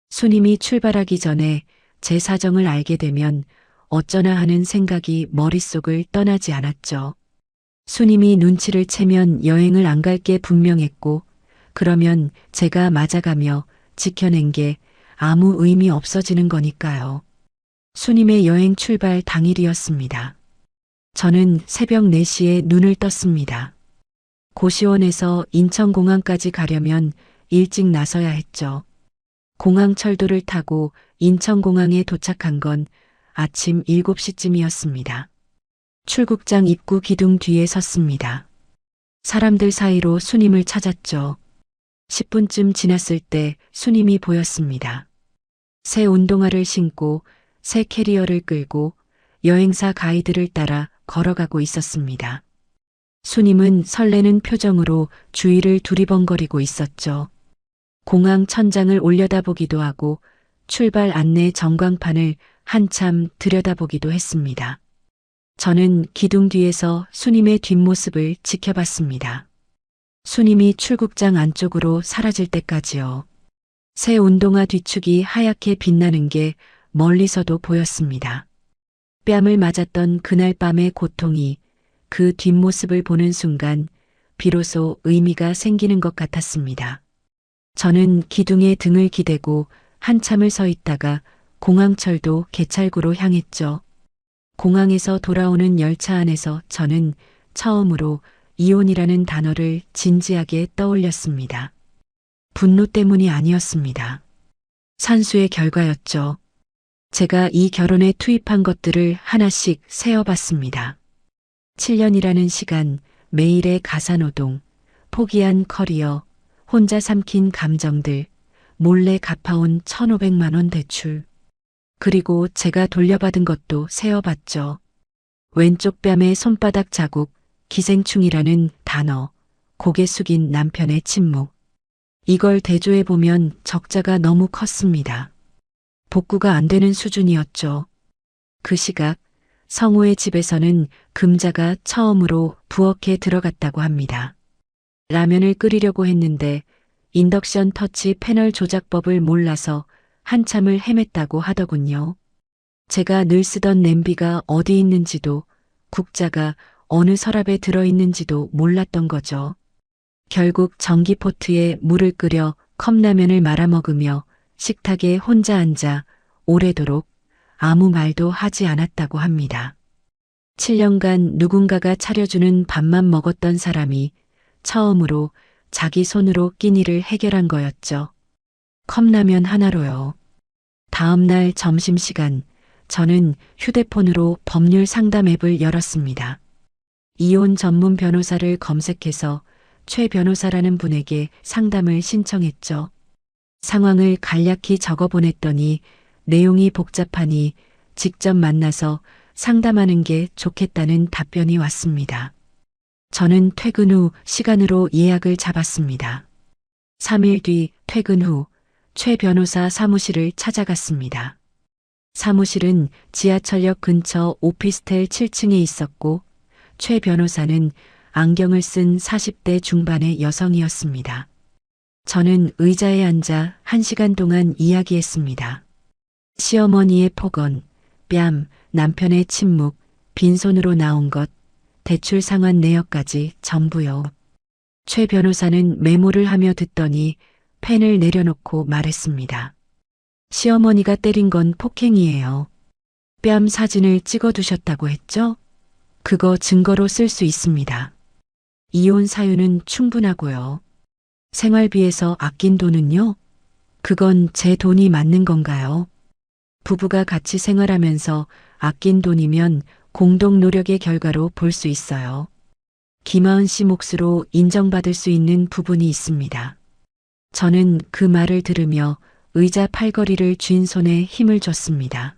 수님이 출발하기 전에 제 사정을 알게 되면 어쩌나 하는 생각이 머릿속을 떠나지 않았죠. 수님이 눈치를 채면 여행을 안 갈 게 분명했고, 그러면 제가 맞아가며 지켜낸 게 아무 의미 없어지는 거니까요. 수님의 여행 출발 당일이었습니다. 저는 새벽 4시에 눈을 떴습니다. 고시원에서 인천공항까지 가려면 일찍 나서야 했죠. 공항철도를 타고 인천공항에 도착한 건 아침 7시쯤이었습니다. 출국장 입구 기둥 뒤에 섰습니다. 사람들 사이로 수님을 찾았죠. 10분쯤 지났을 때 수님이 보였습니다. 새 운동화를 신고 새 캐리어를 끌고 여행사 가이드를 따라 걸어가고 있었습니다. 수님은 설레는 표정으로 주위를 두리번거리고 있었죠. 공항 천장을 올려다보기도 하고 출발 안내 전광판을 한참 들여다보기도 했습니다. 저는 기둥 뒤에서 수님의 뒷모습을 지켜봤습니다. 수님이 출국장 안쪽으로 사라질 때까지요. 새 운동화 뒤축이 하얗게 빛나는 게 멀리서도 보였습니다. 뺨을 맞았던 그날 밤의 고통이 그 뒷모습을 보는 순간 비로소 의미가 생기는 것 같았습니다. 저는 기둥에 등을 기대고 한참을 서 있다가 공항철도 개찰구로 향했죠. 공항에서 돌아오는 열차 안에서 저는 처음으로 이혼이라는 단어를 진지하게 떠올렸습니다. 분노 때문이 아니었습니다. 산수의 결과였죠. 제가 이 결혼에 투입한 것들을 하나씩 세어봤습니다. 7년이라는 시간, 매일의 가사노동, 포기한 커리어, 혼자 삼킨 감정들, 몰래 갚아온 1,500만 원 대출. 그리고 제가 돌려받은 것도 세어봤죠. 왼쪽 뺨에 손바닥 자국, 기생충이라는 단어, 고개 숙인 남편의 침묵. 이걸 대조해보면 적자가 너무 컸습니다. 복구가 안 되는 수준이었죠. 그 시각 성우의 집에서는 금자가 처음으로 부엌에 들어갔다고 합니다. 라면을 끓이려고 했는데 인덕션 터치 패널 조작법을 몰라서 한참을 헤맸다고 하더군요. 제가 늘 쓰던 냄비가 어디 있는지도 국자가 어느 서랍에 들어있는지도 몰랐던 거죠. 결국 전기포트에 물을 끓여 컵라면을 말아먹으며 식탁에 혼자 앉아 오래도록 아무 말도 하지 않았다고 합니다. 7년간 누군가가 차려주는 밥만 먹었던 사람이 처음으로 자기 손으로 끼니를 해결한 거였죠. 컵라면 하나로요. 다음 날 점심시간 저는 휴대폰으로 법률 상담 앱을 열었습니다. 이혼 전문 변호사를 검색해서 최 변호사라는 분에게 상담을 신청했죠. 상황을 간략히 적어보냈더니 내용이 복잡하니 직접 만나서 상담하는 게 좋겠다는 답변이 왔습니다. 저는 퇴근 후 시간으로 예약을 잡았습니다. 3일 뒤 퇴근 후 최 변호사 사무실을 찾아갔습니다. 사무실은 지하철역 근처 오피스텔 7층에 있었고 최 변호사는 안경을 쓴 40대 중반의 여성이었습니다. 저는 의자에 앉아 1시간 동안 이야기했습니다. 시어머니의 폭언, 뺨, 남편의 침묵, 빈손으로 나온 것, 대출 상환 내역까지 전부요. 최 변호사는 메모를 하며 듣더니 펜을 내려놓고 말했습니다. 시어머니가 때린 건 폭행이에요. 뺨 사진을 찍어두셨다고 했죠? 그거 증거로 쓸 수 있습니다. 이혼 사유는 충분하고요. 생활비에서 아낀 돈은요? 그건 제 돈이 맞는 건가요? 부부가 같이 생활하면서 아낀 돈이면 공동 노력의 결과로 볼 수 있어요. 김하은 씨 몫으로 인정받을 수 있는 부분이 있습니다. 저는 그 말을 들으며 의자 팔걸이를 쥔 손에 힘을 줬습니다.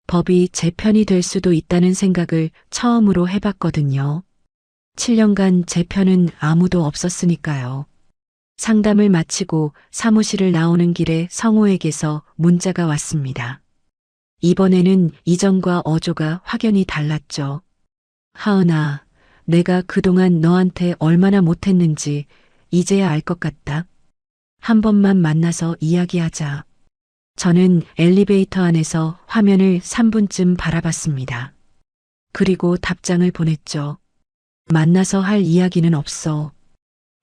법이 제 편이 될 수도 있다는 생각을 처음으로 해봤거든요. 7년간 제 편은 아무도 없었으니까요. 상담을 마치고 사무실을 나오는 길에 성호에게서 문자가 왔습니다. 이번에는 이전과 어조가 확연히 달랐죠. 하은아, 내가 그동안 너한테 얼마나 못했는지 이제야 알 것 같다. 한 번만 만나서 이야기하자. 저는 엘리베이터 안에서 화면을 3분쯤 바라봤습니다. 그리고 답장을 보냈죠. 만나서 할 이야기는 없어.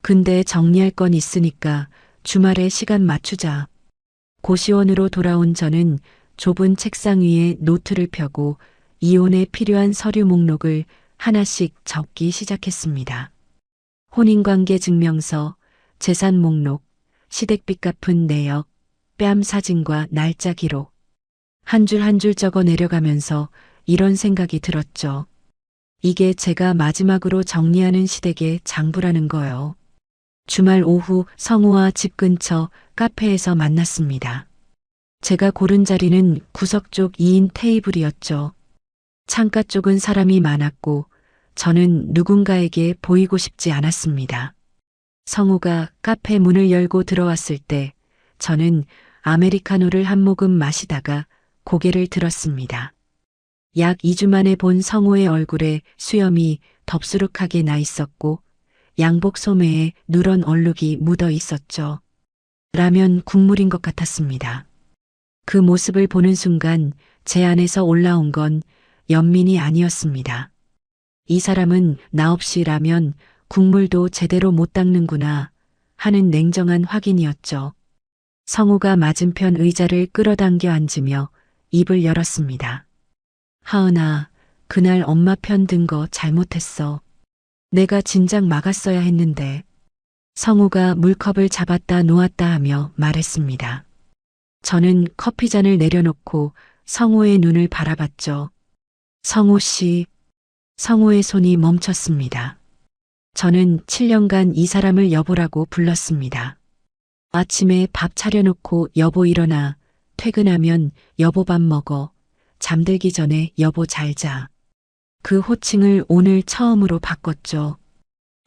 근데 정리할 건 있으니까 주말에 시간 맞추자. 고시원으로 돌아온 저는 좁은 책상 위에 노트를 펴고 이혼에 필요한 서류 목록을 하나씩 적기 시작했습니다. 혼인관계 증명서, 재산 목록, 시댁빚 갚은 내역, 뺨 사진과 날짜 기록. 한 줄 한 줄 적어 내려가면서 이런 생각이 들었죠. 이게 제가 마지막으로 정리하는 시댁의 장부라는 거요. 주말 오후 성우와 집 근처 카페에서 만났습니다. 제가 고른 자리는 구석 쪽 2인 테이블이었죠. 창가 쪽은 사람이 많았고 저는 누군가에게 보이고 싶지 않았습니다. 성우가 카페 문을 열고 들어왔을 때 저는 아메리카노를 한 모금 마시다가 고개를 들었습니다. 약 2주 만에 본 성우의 얼굴에 수염이 덥수룩하게 나 있었고 양복 소매에 누런 얼룩이 묻어 있었죠. 라면 국물인 것 같았습니다. 그 모습을 보는 순간 제 안에서 올라온 건 연민이 아니었습니다. 이 사람은 나 없이 라면, 국물도 제대로 못 닦는구나 하는 냉정한 확인이었죠. 성우가 맞은편 의자를 끌어당겨 앉으며 입을 열었습니다. 하은아, 그날 엄마 편 든 거 잘못했어. 내가 진작 막았어야 했는데. 성우가 물컵을 잡았다 놓았다 하며 말했습니다. 저는 커피잔을 내려놓고 성우의 눈을 바라봤죠. 성우 씨. 성우의 손이 멈췄습니다. 저는 7년간 이 사람을 여보라고 불렀습니다. 아침에 밥 차려놓고 여보 일어나, 퇴근하면 여보 밥 먹어, 잠들기 전에 여보 잘 자. 그 호칭을 오늘 처음으로 바꿨죠.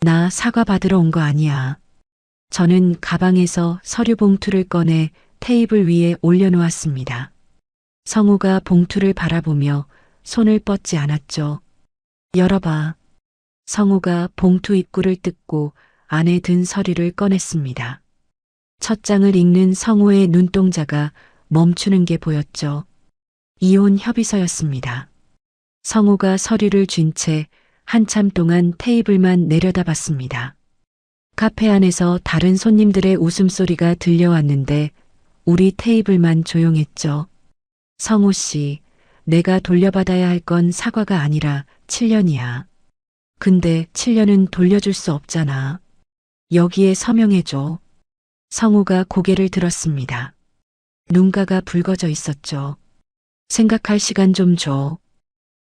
나 사과 받으러 온 거 아니야. 저는 가방에서 서류 봉투를 꺼내 테이블 위에 올려놓았습니다. 성우가 봉투를 바라보며 손을 뻗지 않았죠. 열어봐. 성우가 봉투 입구를 뜯고 안에 든 서류를 꺼냈습니다. 첫 장을 읽는 성우의 눈동자가 멈추는 게 보였죠. 이혼 협의서였습니다. 성우가 서류를 쥔 채 한참 동안 테이블만 내려다봤습니다. 카페 안에서 다른 손님들의 웃음소리가 들려왔는데 우리 테이블만 조용했죠. 성우 씨, 내가 돌려받아야 할 건 사과가 아니라 7년이야. 근데 7년은 돌려줄 수 없잖아. 여기에 서명해줘. 성우가 고개를 들었습니다. 눈가가 붉어져 있었죠. 생각할 시간 좀 줘.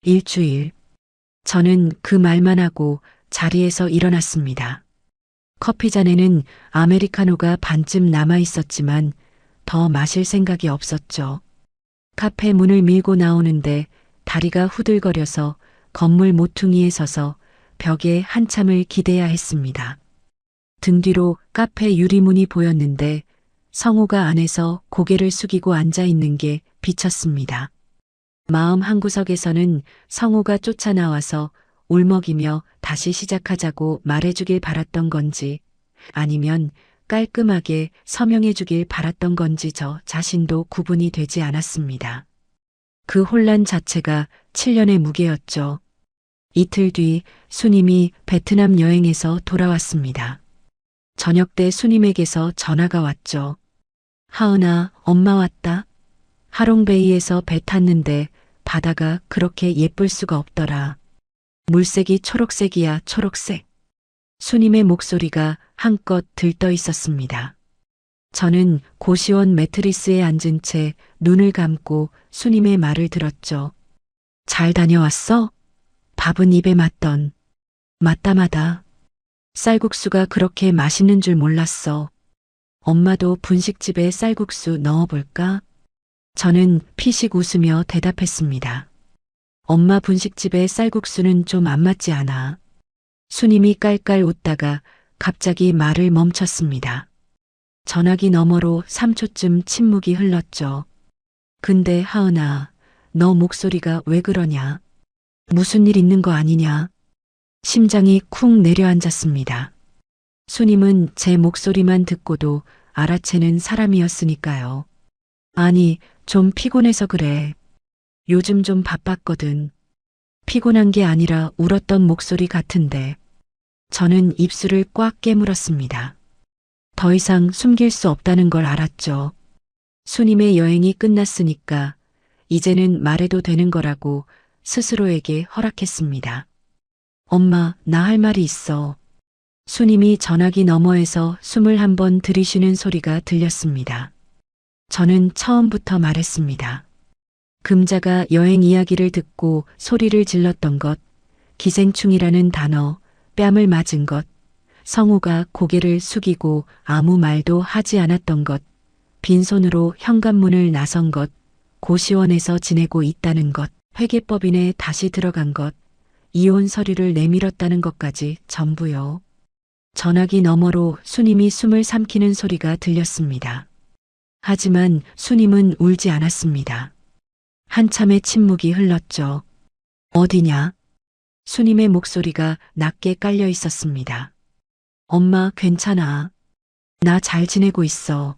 일주일. 저는 그 말만 하고 자리에서 일어났습니다. 커피잔에는 아메리카노가 반쯤 남아 있었지만 더 마실 생각이 없었죠. 카페 문을 밀고 나오는데 다리가 후들거려서 건물 모퉁이에 서서 벽에 한참을 기대야 했습니다. 등 뒤로 카페 유리문이 보였는데 성우가 안에서 고개를 숙이고 앉아 있는 게 비쳤습니다. 마음 한구석에서는 성우가 쫓아나와서 울먹이며 다시 시작하자고 말해주길 바랐던 건지 아니면 깔끔하게 서명해주길 바랐던 건지 저 자신도 구분이 되지 않았습니다. 그 혼란 자체가 7년의 무게였죠. 이틀 뒤 수님이 베트남 여행에서 돌아왔습니다. 저녁 때 수님에게서 전화가 왔죠. 하은아, 엄마 왔다. 하롱베이에서 배 탔는데 바다가 그렇게 예쁠 수가 없더라. 물색이 초록색이야, 초록색. 수님의 목소리가 한껏 들떠 있었습니다. 저는 고시원 매트리스에 앉은 채 눈을 감고 수님의 말을 들었죠. 잘 다녀왔어? 밥은 입에 맞던. 맞다마다. 쌀국수가 그렇게 맛있는 줄 몰랐어. 엄마도 분식집에 쌀국수 넣어볼까? 저는 피식 웃으며 대답했습니다. 엄마 분식집의 쌀국수는 좀 안 맞지 않아. 수님이 깔깔 웃다가 갑자기 말을 멈췄습니다. 전화기 너머로 3초쯤 침묵이 흘렀죠. 근데 하은아, 너 목소리가 왜 그러냐? 무슨 일 있는 거 아니냐? 심장이 쿵 내려앉았습니다. 수님은 제 목소리만 듣고도 알아채는 사람이었으니까요. 아니, 좀 피곤해서 그래. 요즘 좀 바빴거든. 피곤한 게 아니라 울었던 목소리 같은데. 저는 입술을 꽉 깨물었습니다. 더 이상 숨길 수 없다는 걸 알았죠. 수님의 여행이 끝났으니까 이제는 말해도 되는 거라고 스스로에게 허락했습니다. 엄마, 나 할 말이 있어. 수님이 전화기 너머에서 숨을 한번 들이쉬는 소리가 들렸습니다. 저는 처음부터 말했습니다. 금자가 여행 이야기를 듣고 소리를 질렀던 것, 기생충이라는 단어, 뺨을 맞은 것, 성우가 고개를 숙이고 아무 말도 하지 않았던 것, 빈손으로 현관문을 나선 것, 고시원에서 지내고 있다는 것, 회계법인에 다시 들어간 것, 이혼 서류를 내밀었다는 것까지 전부요. 전화기 너머로 수님이 숨을 삼키는 소리가 들렸습니다. 하지만 수님은 울지 않았습니다. 한참의 침묵이 흘렀죠. 어디냐? 수님의 목소리가 낮게 깔려 있었습니다. 엄마, 괜찮아. 나 잘 지내고 있어.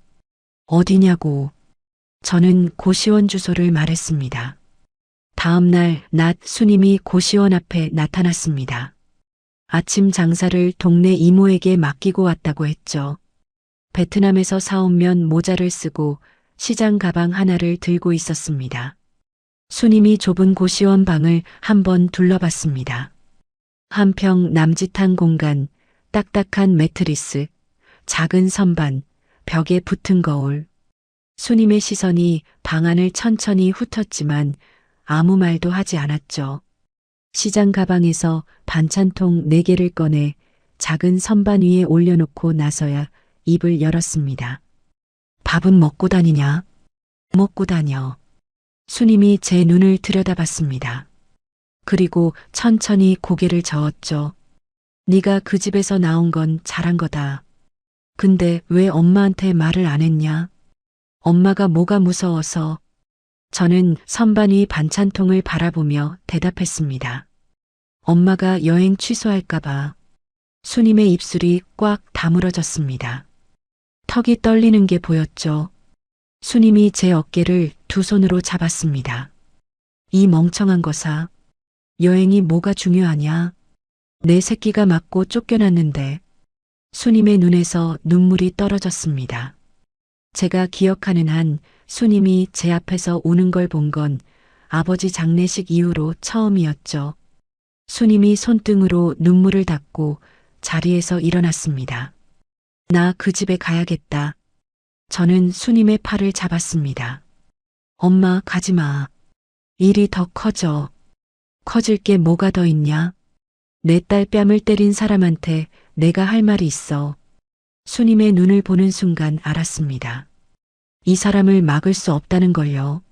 어디냐고. 저는 고시원 주소를 말했습니다. 다음 날 낮 수님이 고시원 앞에 나타났습니다. 아침 장사를 동네 이모에게 맡기고 왔다고 했죠. 베트남에서 사온 면 모자를 쓰고 시장 가방 하나를 들고 있었습니다. 수님이 좁은 고시원 방을 한번 둘러봤습니다. 한평 남짓한 공간, 딱딱한 매트리스, 작은 선반, 벽에 붙은 거울. 수님의 시선이 방 안을 천천히 훑었지만 아무 말도 하지 않았죠. 시장 가방에서 반찬통 4개를 꺼내 작은 선반 위에 올려놓고 나서야 입을 열었습니다. 밥은 먹고 다니냐? 먹고 다녀. 수님이 제 눈을 들여다봤습니다. 그리고 천천히 고개를 저었죠. 네가 그 집에서 나온 건 잘한 거다. 근데 왜 엄마한테 말을 안 했냐? 엄마가 뭐가 무서워서. 저는 선반 위 반찬통을 바라보며 대답했습니다. 엄마가 여행 취소할까봐. 수님의 입술이 꽉 다물어졌습니다. 턱이 떨리는 게 보였죠. 수님이 제 어깨를 두 손으로 잡았습니다. 이 멍청한 거사. 여행이 뭐가 중요하냐? 내 새끼가 맞고 쫓겨났는데. 수님의 눈에서 눈물이 떨어졌습니다. 제가 기억하는 한 수님이 제 앞에서 우는 걸 본 건 아버지 장례식 이후로 처음이었죠. 수님이 손등으로 눈물을 닦고 자리에서 일어났습니다. 나 그 집에 가야겠다. 저는 수님의 팔을 잡았습니다. 엄마, 가지 마. 일이 더 커져. 커질 게 뭐가 더 있냐? 내 딸 뺨을 때린 사람한테 내가 할 말이 있어. 수님의 눈을 보는 순간 알았습니다. 이 사람을 막을 수 없다는 걸요.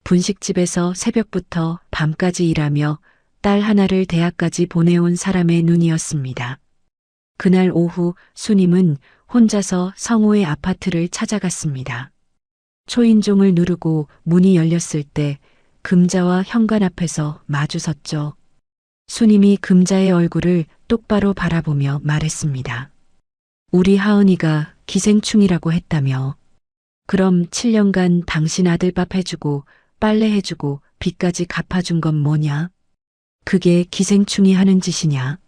분식집에서 새벽부터 밤까지 일하며 딸 하나를 대학까지 보내온 사람의 눈이었습니다. 그날 오후 수님은 혼자서 성호의 아파트를 찾아갔습니다. 초인종을 누르고 문이 열렸을 때 금자와 현관 앞에서 마주섰죠. 수님이 금자의 얼굴을 똑바로 바라보며 말했습니다. 우리 하은이가 기생충이라고 했다며. 그럼 7년간 당신 아들 밥 해주고 빨래 해주고 빚까지 갚아준 건 뭐냐? 그게 기생충이 하는 짓이냐?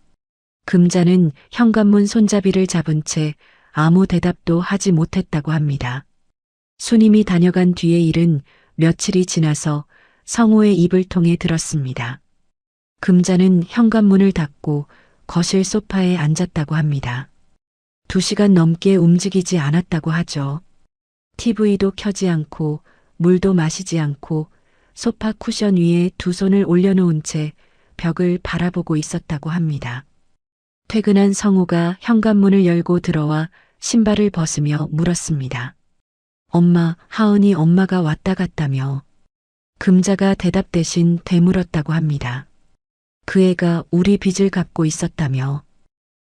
금자는 현관문 손잡이를 잡은 채 아무 대답도 하지 못했다고 합니다. 수님이 다녀간 뒤의 일은 며칠이 지나서 성호의 입을 통해 들었습니다. 금자는 현관문을 닫고 거실 소파에 앉았다고 합니다. 2시간 넘게 움직이지 않았다고 하죠. TV도 켜지 않고 물도 마시지 않고 소파 쿠션 위에 두 손을 올려놓은 채 벽을 바라보고 있었다고 합니다. 퇴근한 성호가 현관문을 열고 들어와 신발을 벗으며 물었습니다. 엄마, 하은이 엄마가 왔다 갔다며. 금자가 대답 대신 되물었다고 합니다. 그 애가 우리 빚을 갚고 있었다며.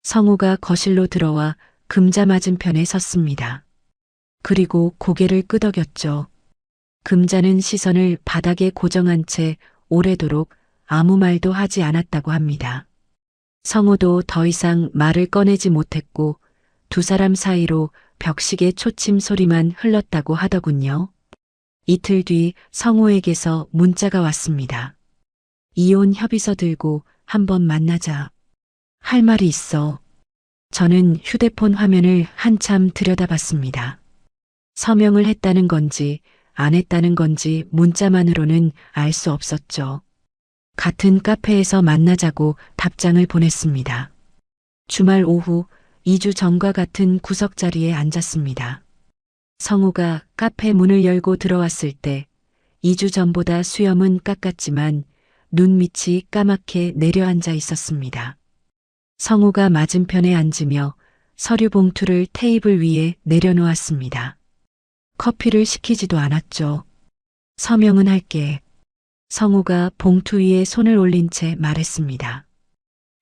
성호가 거실로 들어와 금자 맞은편에 섰습니다. 그리고 고개를 끄덕였죠. 금자는 시선을 바닥에 고정한 채 오래도록 아무 말도 하지 않았다고 합니다. 성호도 더 이상 말을 꺼내지 못했고 두 사람 사이로 벽식의 초침 소리만 흘렀다고 하더군요. 이틀 뒤 성호에게서 문자가 왔습니다. 이혼 협의서 들고 한번 만나자. 할 말이 있어. 저는 휴대폰 화면을 한참 들여다봤습니다. 서명을 했다는 건지 안 했다는 건지 문자만으로는 알 수 없었죠. 같은 카페에서 만나자고 답장을 보냈습니다. 주말 오후 2주 전과 같은 구석자리에 앉았습니다. 성우가 카페 문을 열고 들어왔을 때 2주 전보다 수염은 깎았지만 눈밑이 까맣게 내려앉아 있었습니다. 성우가 맞은편에 앉으며 서류 봉투를 테이블 위에 내려놓았습니다. 커피를 시키지도 않았죠. 서명은 할게. 성우가 봉투 위에 손을 올린 채 말했습니다.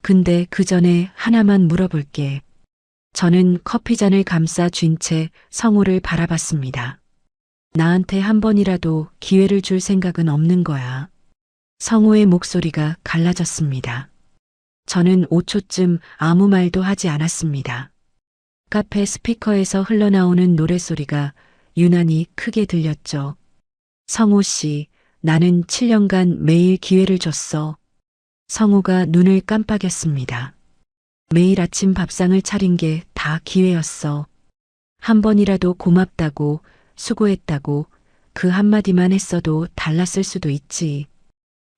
근데 그 전에 하나만 물어볼게. 저는 커피잔을 감싸 쥔 채 성우를 바라봤습니다. 나한테 한 번이라도 기회를 줄 생각은 없는 거야. 성우의 목소리가 갈라졌습니다. 저는 5초쯤 아무 말도 하지 않았습니다. 카페 스피커에서 흘러나오는 노랫소리가 유난히 크게 들렸죠. 성우 씨, 나는 7년간 매일 기회를 줬어. 성우가 눈을 깜빡였습니다. 매일 아침 밥상을 차린 게 다 기회였어. 한 번이라도 고맙다고, 수고했다고 그 한마디만 했어도 달랐을 수도 있지.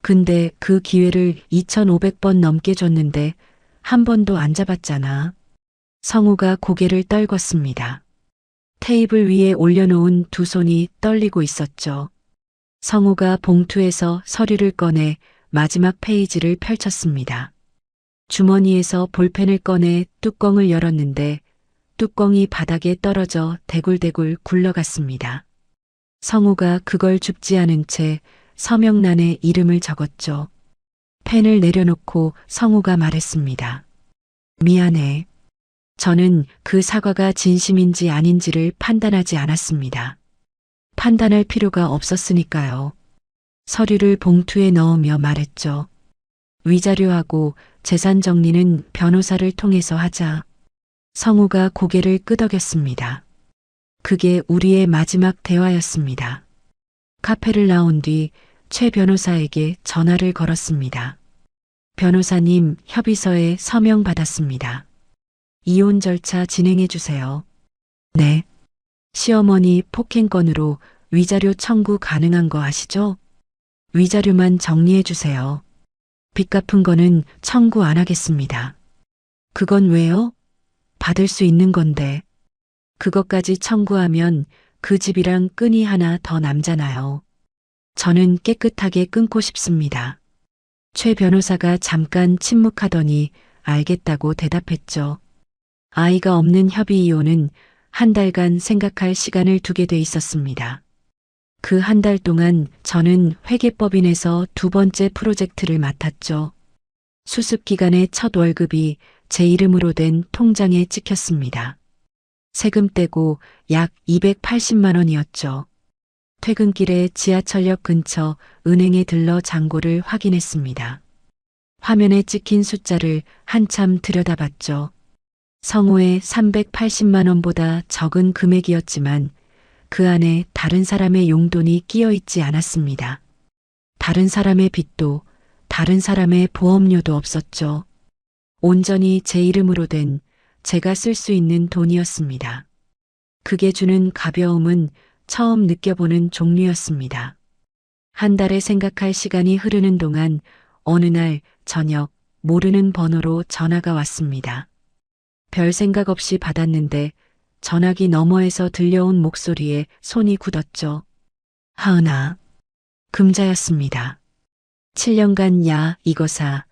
근데 그 기회를 2,500번 넘게 줬는데 한 번도 안 잡았잖아. 성우가 고개를 떨궜습니다. 테이블 위에 올려놓은 두 손이 떨리고 있었죠. 성우가 봉투에서 서류를 꺼내 마지막 페이지를 펼쳤습니다. 주머니에서 볼펜을 꺼내 뚜껑을 열었는데 뚜껑이 바닥에 떨어져 대굴대굴 굴러갔습니다. 성우가 그걸 줍지 않은 채 서명란에 이름을 적었죠. 펜을 내려놓고 성우가 말했습니다. 미안해. 저는 그 사과가 진심인지 아닌지를 판단하지 않았습니다. 판단할 필요가 없었으니까요. 서류를 봉투에 넣으며 말했죠. 위자료하고 재산 정리는 변호사를 통해서 하자. 성우가 고개를 끄덕였습니다. 그게 우리의 마지막 대화였습니다. 카페를 나온 뒤 최 변호사에게 전화를 걸었습니다. 변호사님, 협의서에 서명 받았습니다. 이혼 절차 진행해 주세요. 네. 시어머니 폭행건으로 위자료 청구 가능한 거 아시죠? 위자료만 정리해 주세요. 빚 갚은 거는 청구 안 하겠습니다. 그건 왜요? 받을 수 있는 건데. 그것까지 청구하면 그 집이랑 끈이 하나 더 남잖아요. 저는 깨끗하게 끊고 싶습니다. 최 변호사가 잠깐 침묵하더니 알겠다고 대답했죠. 아이가 없는 협의 이혼은 한 달간 생각할 시간을 두게 돼 있었습니다. 그 한 달 동안 저는 회계법인에서 두 번째 프로젝트를 맡았죠. 수습 기간의 첫 월급이 제 이름으로 된 통장에 찍혔습니다. 세금 떼고 약 280만 원이었죠. 퇴근길에 지하철역 근처 은행에 들러 잔고를 확인했습니다. 화면에 찍힌 숫자를 한참 들여다봤죠. 성호의 380만 원보다 적은 금액이었지만 그 안에 다른 사람의 용돈이 끼어 있지 않았습니다. 다른 사람의 빚도 다른 사람의 보험료도 없었죠. 온전히 제 이름으로 된 제가 쓸 수 있는 돈이었습니다. 그게 주는 가벼움은 처음 느껴보는 종류였습니다. 한 달에 생각할 시간이 흐르는 동안 어느 날 저녁 모르는 번호로 전화가 왔습니다. 별 생각 없이 받았는데 전화기 너머에서 들려온 목소리에 손이 굳었죠. 하은아. 금자였습니다. 7년간 야 이거사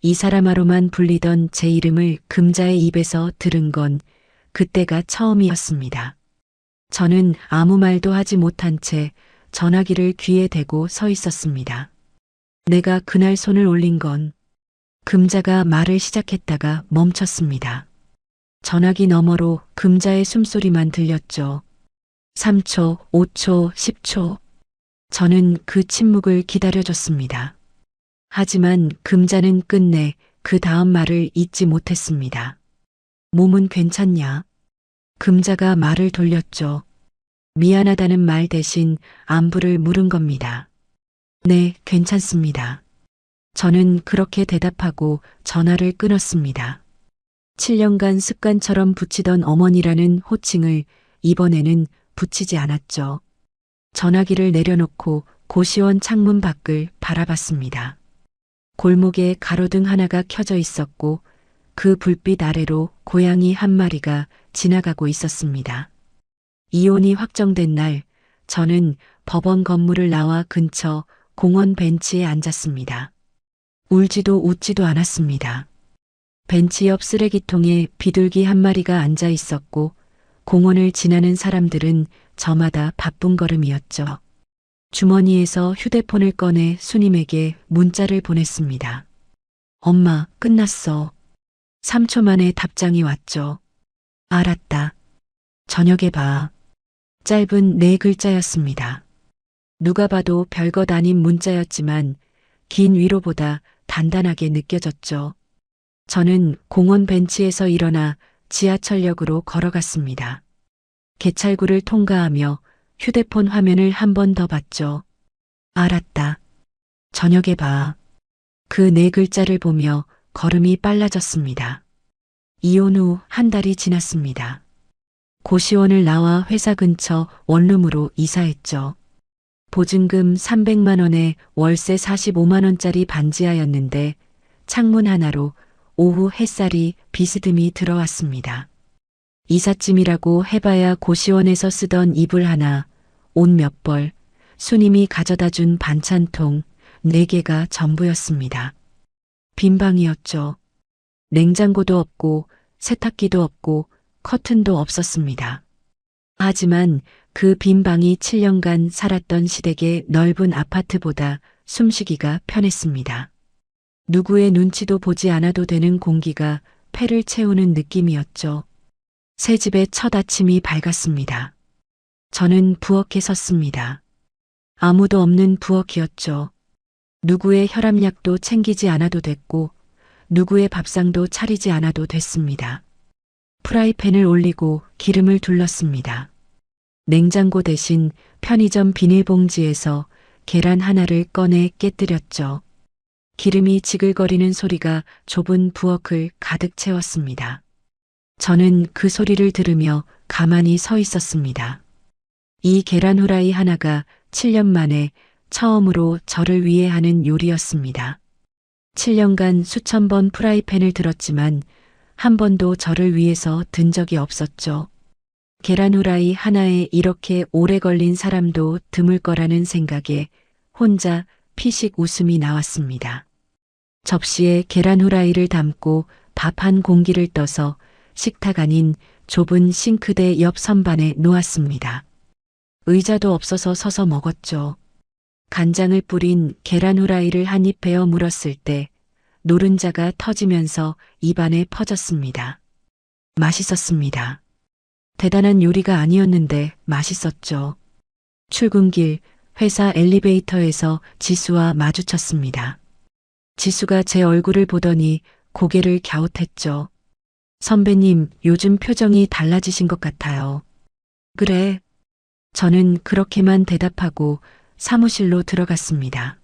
이 사람아로만 불리던 제 이름을 금자의 입에서 들은 건 그때가 처음이었습니다. 저는 아무 말도 하지 못한 채 전화기를 귀에 대고 서 있었습니다. 내가 그날 손을 올린 건 금자가 말을 시작했다가 멈췄습니다. 전화기 너머로 금자의 숨소리만 들렸죠. 3초, 5초, 10초. 저는 그 침묵을 기다려줬습니다. 하지만 금자는 끝내 그 다음 말을 잊지 못했습니다. 몸은 괜찮냐? 금자가 말을 돌렸죠. 미안하다는 말 대신 안부를 물은 겁니다. 네, 괜찮습니다. 저는 그렇게 대답하고 전화를 끊었습니다. 7년간 습관처럼 붙이던 어머니라는 호칭을 이번에는 붙이지 않았죠. 전화기를 내려놓고 고시원 창문 밖을 바라봤습니다. 골목에 가로등 하나가 켜져 있었고 그 불빛 아래로 고양이 한 마리가 지나가고 있었습니다. 이혼이 확정된 날 저는 법원 건물을 나와 근처 공원 벤치에 앉았습니다. 울지도 웃지도 않았습니다. 벤치 옆 쓰레기통에 비둘기 한 마리가 앉아 있었고 공원을 지나는 사람들은 저마다 바쁜 걸음이었죠. 주머니에서 휴대폰을 꺼내 수님에게 문자를 보냈습니다. 엄마, 끝났어. 3초 만에 답장이 왔죠. 알았다. 저녁에 봐. 짧은 4글자였습니다. 누가 봐도 별것 아닌 문자였지만 긴 위로보다 단단하게 느껴졌죠. 저는 공원 벤치에서 일어나 지하철역으로 걸어갔습니다. 개찰구를 통과하며 휴대폰 화면을 한 번 더 봤죠. 알았다. 저녁에 봐. 그 4글자를 보며 걸음이 빨라졌습니다. 이혼 후 한 달이 지났습니다. 고시원을 나와 회사 근처 원룸으로 이사했죠. 보증금 300만 원에 월세 45만 원짜리 반지하였는데 창문 하나로 오후 햇살이 비스듬히 들어왔습니다. 이삿짐이라고 해봐야 고시원에서 쓰던 이불 하나, 옷 몇 벌, 수님이 가져다 준 반찬통 4개가 전부였습니다. 빈 방이었죠. 냉장고도 없고 세탁기도 없고 커튼도 없었습니다. 하지만 그 빈 방이 7년간 살았던 시댁의 넓은 아파트보다 숨쉬기가 편했습니다. 누구의 눈치도 보지 않아도 되는 공기가 폐를 채우는 느낌이었죠. 새 집의 첫 아침이 밝았습니다. 저는 부엌에 섰습니다. 아무도 없는 부엌이었죠. 누구의 혈압약도 챙기지 않아도 됐고 누구의 밥상도 차리지 않아도 됐습니다. 프라이팬을 올리고 기름을 둘렀습니다. 냉장고 대신 편의점 비닐봉지에서 계란 하나를 꺼내 깨뜨렸죠. 기름이 지글거리는 소리가 좁은 부엌을 가득 채웠습니다. 저는 그 소리를 들으며 가만히 서 있었습니다. 이 계란 후라이 하나가 7년 만에 처음으로 저를 위해 하는 요리였습니다. 7년간 수천 번 프라이팬을 들었지만 한 번도 저를 위해서 든 적이 없었죠. 계란 후라이 하나에 이렇게 오래 걸린 사람도 드물 거라는 생각에 혼자 피식 웃음이 나왔습니다. 접시에 계란 후라이를 담고 밥 한 공기를 떠서 식탁 아닌 좁은 싱크대 옆 선반에 놓았습니다. 의자도 없어서 서서 먹었죠. 간장을 뿌린 계란 후라이를 한 입 베어 물었을 때 노른자가 터지면서 입안에 퍼졌습니다. 맛있었습니다. 대단한 요리가 아니었는데 맛있었죠. 출근길 회사 엘리베이터에서 지수와 마주쳤습니다. 지수가 제 얼굴을 보더니 고개를 갸웃했죠. 선배님, 요즘 표정이 달라지신 것 같아요. 그래. 저는 그렇게만 대답하고 사무실로 들어갔습니다.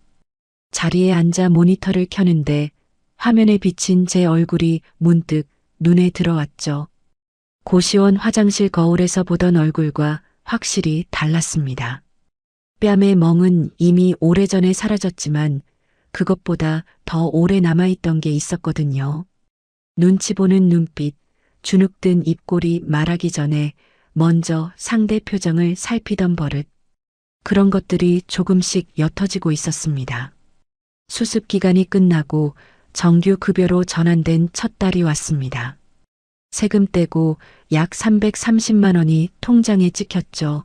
자리에 앉아 모니터를 켜는데 화면에 비친 제 얼굴이 문득 눈에 들어왔죠. 고시원 화장실 거울에서 보던 얼굴과 확실히 달랐습니다. 뺨의 멍은 이미 오래전에 사라졌지만 그것보다 더 오래 남아있던 게 있었거든요. 눈치 보는 눈빛, 주눅든 입꼬리 말하기 전에 먼저 상대 표정을 살피던 버릇. 그런 것들이 조금씩 옅어지고 있었습니다. 수습 기간이 끝나고 정규 급여로 전환된 첫 달이 왔습니다. 세금 떼고 약 330만 원이 통장에 찍혔죠.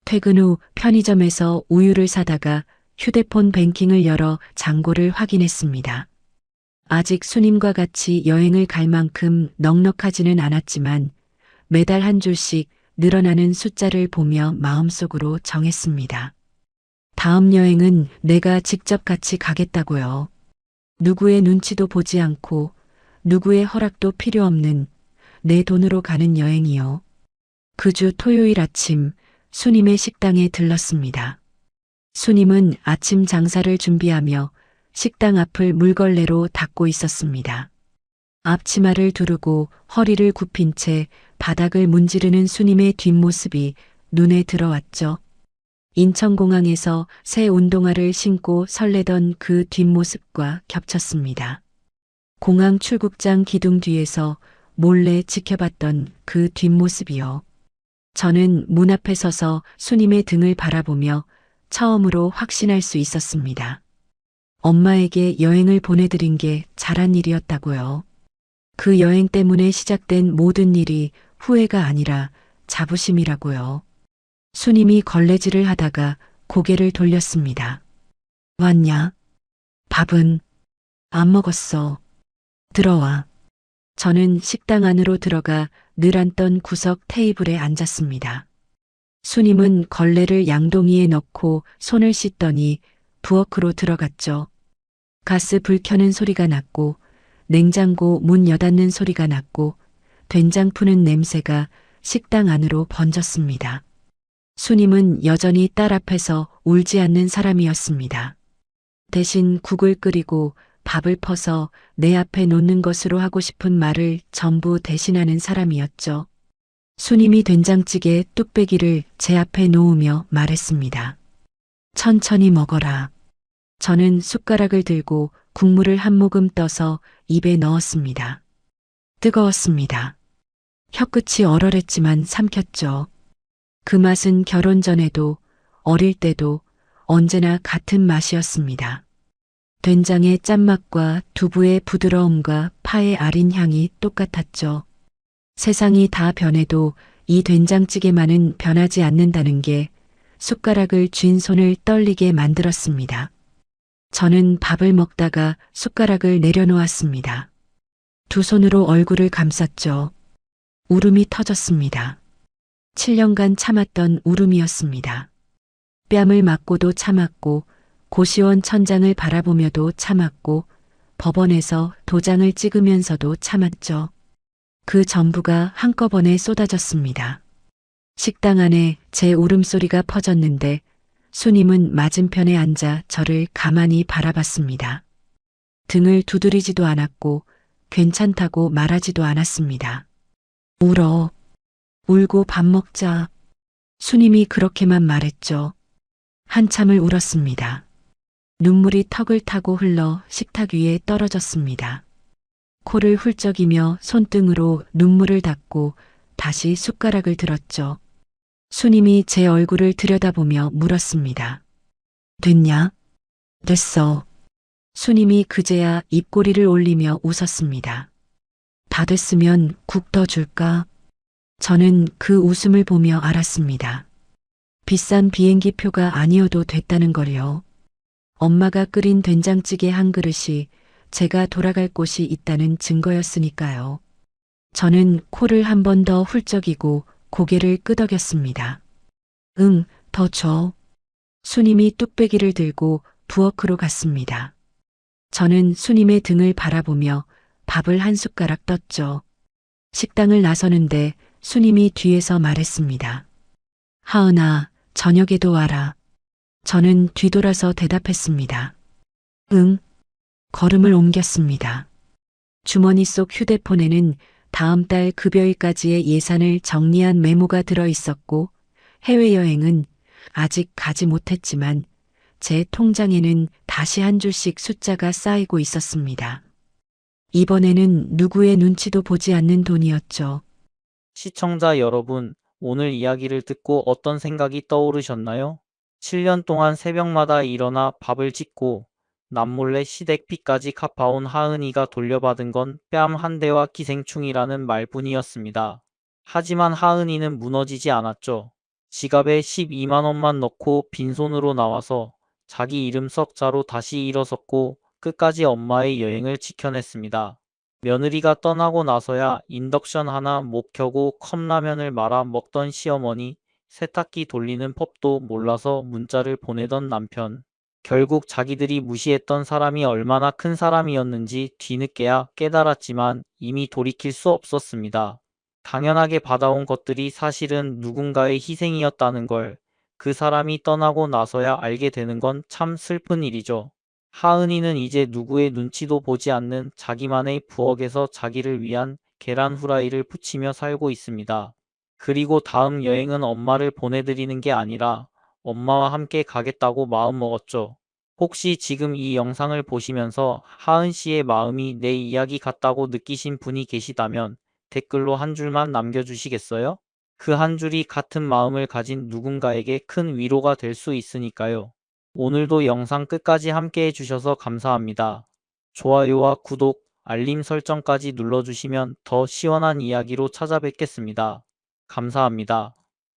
퇴근 후 편의점에서 우유를 사다가 휴대폰 뱅킹을 열어 잔고를 확인했습니다. 아직 수님과 같이 여행을 갈 만큼 넉넉하지는 않았지만 매달 한 줄씩 늘어나는 숫자를 보며 마음속으로 정했습니다. 다음 여행은 내가 직접 같이 가겠다고요. 누구의 눈치도 보지 않고 누구의 허락도 필요 없는 내 돈으로 가는 여행이요. 그 주 토요일 아침 수님의 식당에 들렀습니다. 수님은 아침 장사를 준비하며 식당 앞을 물걸레로 닦고 있었습니다. 앞치마를 두르고 허리를 굽힌 채 바닥을 문지르는 수님의 뒷모습이 눈에 들어왔죠. 인천공항에서 새 운동화를 신고 설레던 그 뒷모습과 겹쳤습니다. 공항 출국장 기둥 뒤에서 몰래 지켜봤던 그 뒷모습이요. 저는 문 앞에 서서 수님의 등을 바라보며 처음으로 확신할 수 있었습니다. 엄마에게 여행을 보내드린 게 잘한 일이었다고요. 그 여행 때문에 시작된 모든 일이 후회가 아니라 자부심이라고요. 수님이 걸레질을 하다가 고개를 돌렸습니다. 왔냐? 밥은? 안 먹었어. 들어와. 저는 식당 안으로 들어가 늘 앉던 구석 테이블에 앉았습니다. 수님은 걸레를 양동이에 넣고 손을 씻더니 부엌으로 들어갔죠. 가스 불 켜는 소리가 났고 냉장고 문 여닫는 소리가 났고 된장 푸는 냄새가 식당 안으로 번졌습니다. 수님은 여전히 딸 앞에서 울지 않는 사람이었습니다. 대신 국을 끓이고 밥을 퍼서 내 앞에 놓는 것으로 하고 싶은 말을 전부 대신하는 사람이었죠. 수님이 된장찌개 뚝배기를 제 앞에 놓으며 말했습니다. 천천히 먹어라. 저는 숟가락을 들고 국물을 한 모금 떠서 입에 넣었습니다. 뜨거웠습니다. 혀끝이 얼얼했지만 삼켰죠. 그 맛은 결혼 전에도 어릴 때도 언제나 같은 맛이었습니다. 된장의 짠맛과 두부의 부드러움과 파의 아린 향이 똑같았죠. 세상이 다 변해도 이 된장찌개만은 변하지 않는다는 게 숟가락을 쥔 손을 떨리게 만들었습니다. 저는 밥을 먹다가 숟가락을 내려놓았습니다. 두 손으로 얼굴을 감쌌죠. 울음이 터졌습니다. 7년간 참았던 울음이었습니다. 뺨을 맞고도 참았고 고시원 천장을 바라보며도 참았고 법원에서 도장을 찍으면서도 참았죠. 그 전부가 한꺼번에 쏟아졌습니다. 식당 안에 제 울음소리가 퍼졌는데 수님은 맞은편에 앉아 저를 가만히 바라봤습니다. 등을 두드리지도 않았고 괜찮다고 말하지도 않았습니다. 울어. 울고 밥 먹자. 수님이 그렇게만 말했죠. 한참을 울었습니다. 눈물이 턱을 타고 흘러 식탁 위에 떨어졌습니다. 코를 훌쩍이며 손등으로 눈물을 닦고 다시 숟가락을 들었죠. 수님이 제 얼굴을 들여다보며 물었습니다. 됐냐? 됐어. 수님이 그제야 입꼬리를 올리며 웃었습니다. 다 됐으면 국 더 줄까? 저는 그 웃음을 보며 알았습니다. 비싼 비행기 표가 아니어도 됐다는 걸요. 엄마가 끓인 된장찌개 한 그릇이 제가 돌아갈 곳이 있다는 증거였으니까요. 저는 코를 한 번 더 훌쩍이고 고개를 끄덕였습니다. 응, 더 줘. 수님이 뚝배기를 들고 부엌으로 갔습니다. 저는 수님의 등을 바라보며 밥을 한 숟가락 떴죠. 식당을 나서는데 수님이 뒤에서 말했습니다. 하은아, 저녁에도 와라. 저는 뒤돌아서 대답했습니다. 응. 걸음을 옮겼습니다. 주머니 속 휴대폰에는 다음 달 급여일까지의 예산을 정리한 메모가 들어 있었고 해외여행은 아직 가지 못했지만 제 통장에는 다시 한 줄씩 숫자가 쌓이고 있었습니다. 이번에는 누구의 눈치도 보지 않는 돈이었죠. 시청자 여러분, 오늘 이야기를 듣고 어떤 생각이 떠오르셨나요? 7년 동안 새벽마다 일어나 밥을 짓고 남몰래 시댁비까지 갚아온 하은이가 돌려받은 건 뺨 한 대와 기생충이라는 말뿐이었습니다. 하지만 하은이는 무너지지 않았죠. 지갑에 12만 원만 넣고 빈손으로 나와서 자기 이름 석자로 다시 일어섰고 끝까지 엄마의 여행을 지켜냈습니다. 며느리가 떠나고 나서야 인덕션 하나 못 켜고 컵라면을 말아 먹던 시어머니, 세탁기 돌리는 법도 몰라서 문자를 보내던 남편. 결국 자기들이 무시했던 사람이 얼마나 큰 사람이었는지 뒤늦게야 깨달았지만 이미 돌이킬 수 없었습니다. 당연하게 받아온 것들이 사실은 누군가의 희생이었다는 걸 그 사람이 떠나고 나서야 알게 되는 건 참 슬픈 일이죠. 하은이는 이제 누구의 눈치도 보지 않는 자기만의 부엌에서 자기를 위한 계란 후라이를 부치며 살고 있습니다. 그리고 다음 여행은 엄마를 보내드리는 게 아니라 엄마와 함께 가겠다고 마음먹었죠. 혹시 지금 이 영상을 보시면서 하은 씨의 마음이 내 이야기 같다고 느끼신 분이 계시다면 댓글로 한 줄만 남겨주시겠어요? 그 한 줄이 같은 마음을 가진 누군가에게 큰 위로가 될 수 있으니까요. 오늘도 영상 끝까지 함께 해주셔서 감사합니다. 좋아요와 구독, 알림 설정까지 눌러주시면 더 시원한 이야기로 찾아뵙겠습니다. 감사합니다.